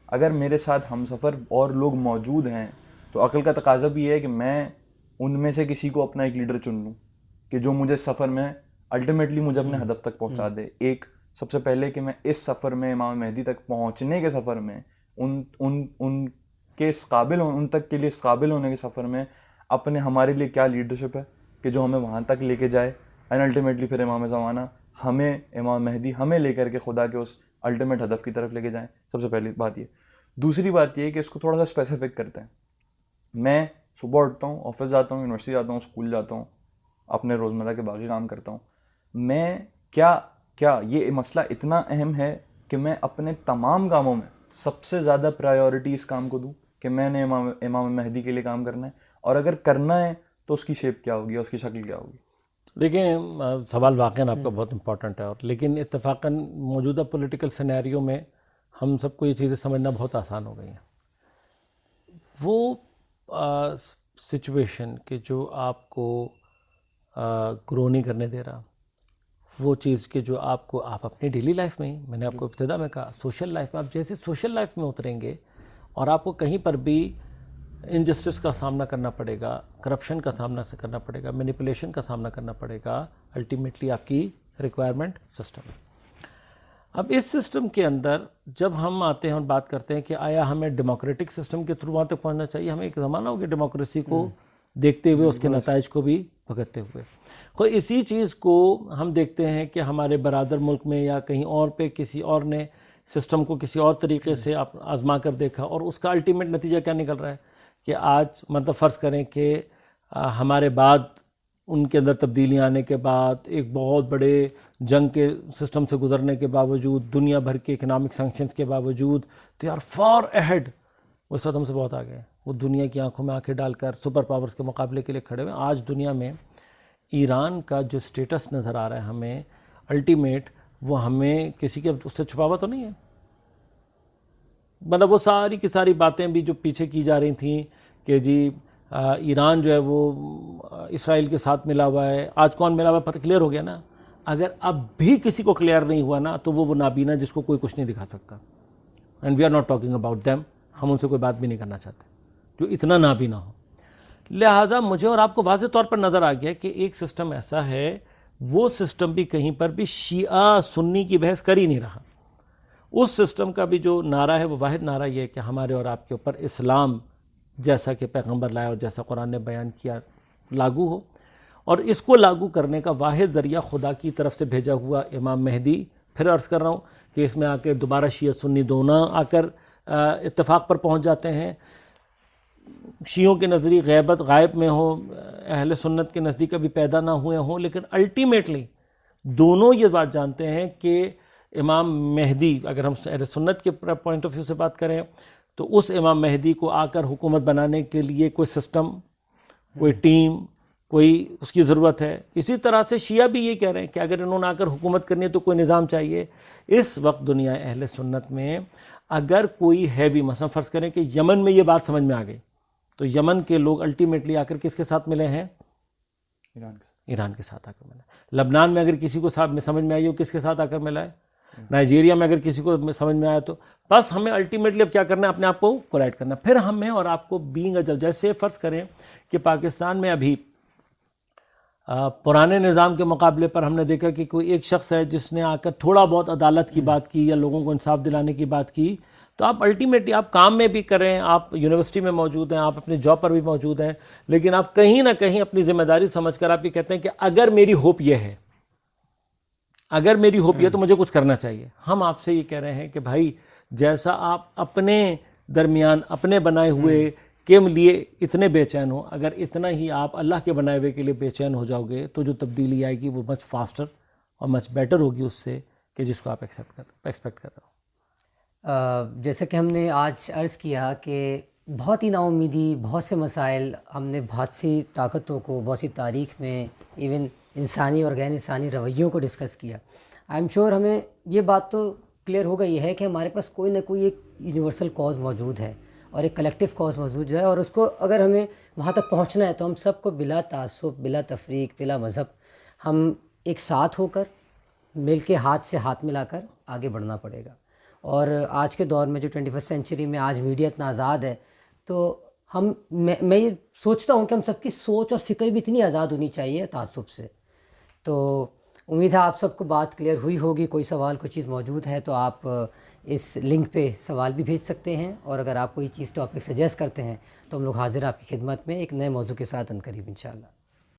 اگر میرے ساتھ ہم سفر اور لوگ موجود ہیں تو عقل کا تقاضا بھی ہے کہ میں ان میں سے کسی کو اپنا ایک لیڈر چن لوں کہ جو مجھے سفر میں الٹیمیٹلی مجھے اپنے ہدف تک پہنچا دے. ایک سب سے پہلے کہ میں اس سفر میں امام مہدی تک پہنچنے کے سفر میں ان کے اس قابل, ان تک کے لیے اس قابل ہونے کے سفر میں اپنے ہمارے لیے کیا لیڈرشپ ہے کہ جو ہمیں وہاں تک لے کے جائے, اینڈ الٹیمیٹلی پھر امام زمانہ ہمیں, امام مہدی ہمیں لے کر کے خدا کے اس الٹیمیٹ ہدف کی طرف لے کے جائیں. سب سے پہلی بات یہ. دوسری بات یہ کہ اس کو تھوڑا سا اسپیسیفک کرتے ہیں. میں صبح اٹھتا ہوں, آفس جاتا ہوں, یونیورسٹی جاتا ہوں, اسکول جاتا ہوں, اپنے روزمرہ کے باقی کام کرتا ہوں. میں کیا یہ مسئلہ اتنا اہم ہے کہ میں اپنے تمام کاموں میں سب سے زیادہ پرائیورٹی اس کام کو دوں کہ میں نے امام مہدی کے لیے کام کرنا ہے؟ اور اگر کرنا ہے تو اس کی شیپ کیا ہوگی, اس کی شکل کیا ہوگی؟ دیکھیں, سوال واقعاً آپ کا بہت امپورٹنٹ ہے, اور لیکن اتفاقاً موجودہ پولیٹیکل سینیریو میں ہم سب کو یہ چیزیں سمجھنا بہت آسان ہو گئی ہیں. وہ سچویشن کہ جو آپ کو گرو نہیں کرنے دے رہا, وہ چیز کہ جو آپ اپنی ڈیلی لائف میں ہی, میں نے آپ کو ابتدا میں کہا, سوشل لائف میں آپ جیسے سوشل لائف میں اتریں گے اور آپ کو کہیں پر بھی انجسٹس کا سامنا کرنا پڑے گا, کرپشن کا سامنا کرنا پڑے گا, مینیپولیشن کا سامنا کرنا پڑے گا, الٹیمیٹلی آپ کی ریکوائرمنٹ سسٹم ہے. اب اس سسٹم کے اندر جب ہم آتے ہیں اور بات کرتے ہیں کہ آیا ہمیں ڈیموکریٹک سسٹم کے تھرو وہاں تک پہنچنا چاہیے, ہمیں ایک زمانہ ہو گیا ڈیموکریسی کو دیکھتے ہوئے, اس کے نتائج کو بھی بھگتتے ہوئے. تو اسی چیز کو ہم دیکھتے ہیں کہ ہمارے برادر ملک میں یا کہیں اور پہ کسی اور نے سسٹم کو کسی اور طریقے سے آزما کر دیکھا, اور اس کا الٹیمیٹ نتیجہ کیا نکل رہا ہے کہ آج مطلب فرض کریں کہ ہمارے بعد ان کے اندر تبدیلیاں آنے کے بعد, ایک بہت بڑے جنگ کے سسٹم سے گزرنے کے باوجود, دنیا بھر کے اکنامک سینکشنز کے باوجود, دے آر فار اہیڈ. وہ اس وقت ہم سے بہت آگے ہیں. وہ دنیا کی آنکھوں میں آنکھیں ڈال کر سپر پاورز کے مقابلے کے لیے کھڑے ہوئے. آج دنیا میں ایران کا جو سٹیٹس نظر آ رہا ہے ہمیں الٹیمیٹ, وہ ہمیں کسی کے اس سے چھپاوا تو نہیں ہے. مطلب وہ ساری کی ساری باتیں بھی جو پیچھے کی جا رہی تھیں کہ جی ایران جو ہے وہ اسرائیل کے ساتھ ملا ہوا ہے, آج کون ملا ہوا ہے پتہ کلیئر ہو گیا نا. اگر اب بھی کسی کو کلیئر نہیں ہوا نا تو وہ نابینا جس کو کوئی کچھ نہیں دکھا سکتا. And we are not talking about them, ہم ان سے کوئی بات بھی نہیں کرنا چاہتے جو اتنا نابینا ہو. لہٰذا مجھے اور آپ کو واضح طور پر نظر آ گیا کہ ایک سسٹم ایسا ہے, وہ سسٹم بھی کہیں پر بھی شیعہ سنی کی بحث کر ہی نہیں رہا. اس سسٹم کا بھی جو نعرہ ہے وہ واحد نعرہ یہ ہے کہ ہمارے اور آپ کے اوپر اسلام جیسا کہ پیغمبر لایا اور جیسا قرآن نے بیان کیا لاگو ہو، اور اس کو لاگو کرنے کا واحد ذریعہ خدا کی طرف سے بھیجا ہوا امام مہدی، پھر عرض کر رہا ہوں کہ اس میں آ کے دوبارہ شیعہ سنی دونوں آ کر اتفاق پر پہنچ جاتے ہیں. شیعوں کے نزدیک غائب میں ہوں، اہل سنت کے نزدیک ابھی پیدا نہ ہوئے ہوں، لیکن الٹیمیٹلی دونوں یہ بات جانتے ہیں کہ امام مہدی، اگر ہم اہل سنت کے پوائنٹ آف ویو سے بات کریں تو اس امام مہدی کو آ کر حکومت بنانے کے لیے کوئی سسٹم، کوئی ٹیم، کوئی اس کی ضرورت ہے. اسی طرح سے شیعہ بھی یہ کہہ رہے ہیں کہ اگر انہوں نے آ کر حکومت کرنی ہے تو کوئی نظام چاہیے. اس وقت دنیا اہل سنت میں اگر کوئی ہے بھی، مثلا فرض کریں کہ یمن میں یہ بات سمجھ میں آ گئی، تو یمن کے لوگ الٹیمیٹلی آ کر کس کے ساتھ ملے ہیں؟ ایران کے ساتھ آ کر ملا. لبنان میں اگر کسی کو سمجھ میں آئی ہو، کس کے ساتھ آ کر ملا ہے؟ نائجیریا میں اگر کسی کو سمجھ میں آیا تو بس ہمیں الٹیمیٹلی اب کیا کرنا ہے؟ اپنے آپ کو کولائڈ کرنا. پھر ہمیں اور آپ کو بینگ اے، جیسے فرض کریں کہ پاکستان میں ابھی پرانے نظام کے مقابلے پر ہم نے دیکھا کہ کوئی ایک شخص ہے جس نے آ کر تھوڑا بہت عدالت کی بات کی یا لوگوں کو انصاف دلانے کی بات کی، تو آپ الٹیمیٹلی آپ کام میں بھی کریں، آپ یونیورسٹی میں موجود ہیں، آپ اپنے جاب پر بھی موجود ہیں، لیکن آپ کہیں نہ کہیں اپنی ذمہ داری سمجھ کر آپ یہ کہتے ہیں کہ اگر میری ہوپ یہ ہے، اگر میری ہوپ یہ تو مجھے کچھ کرنا چاہیے. ہم آپ سے یہ کہہ رہے ہیں کہ بھائی جیسا آپ اپنے درمیان اپنے بنائے ہوئے کے لیے اتنے بے چین ہو، اگر اتنا ہی آپ اللہ کے بنائے ہوئے کے لیے بے چین ہو جاؤ گے تو جو تبدیلی آئے گی وہ مچ فاسٹر اور مچ بیٹر ہوگی اس سے کہ جس کو آپ ایکسپیکٹ کر رہے ہو. جیسا کہ ہم نے آج عرض کیا کہ بہت ہی نا امیدی، بہت سے مسائل، ہم نے بہت سی طاقتوں کو، بہت سی تاریخ میں ایون انسانی اور غیر انسانی رویوں کو ڈسکس کیا. آئی ایم شیور ہمیں یہ بات تو کلیئر ہو گئی ہے کہ ہمارے پاس کوئی نہ کوئی ایک یونیورسل کاز موجود ہے اور ایک کلیکٹیو کاز موجود ہے، اور اس کو اگر ہمیں وہاں تک پہنچنا ہے تو ہم سب کو بلا تعصب، بلا تفریق، بلا مذہب، ہم ایک ساتھ ہو کر مل کے ہاتھ سے ہاتھ ملا کر آگے بڑھنا پڑے گا. اور آج کے دور میں جو 21 سینچری میں آج میڈیا اتنا آزاد ہے، تو میں یہ سوچتا ہوں کہ ہم سب کی سوچ اور فکر بھی اتنی آزاد ہونی چاہیے تعصب سے. تو امید ہے آپ سب کو بات کلیئر ہوئی ہوگی. کوئی سوال، کوئی چیز موجود ہے تو آپ اس لنک پہ سوال بھی بھیج سکتے ہیں، اور اگر آپ کوئی چیز ٹاپک سجیسٹ کرتے ہیں تو ہم لوگ حاضر ہیں آپ کی خدمت میں ایک نئے موضوع کے ساتھ عنقریب انشاءاللہ.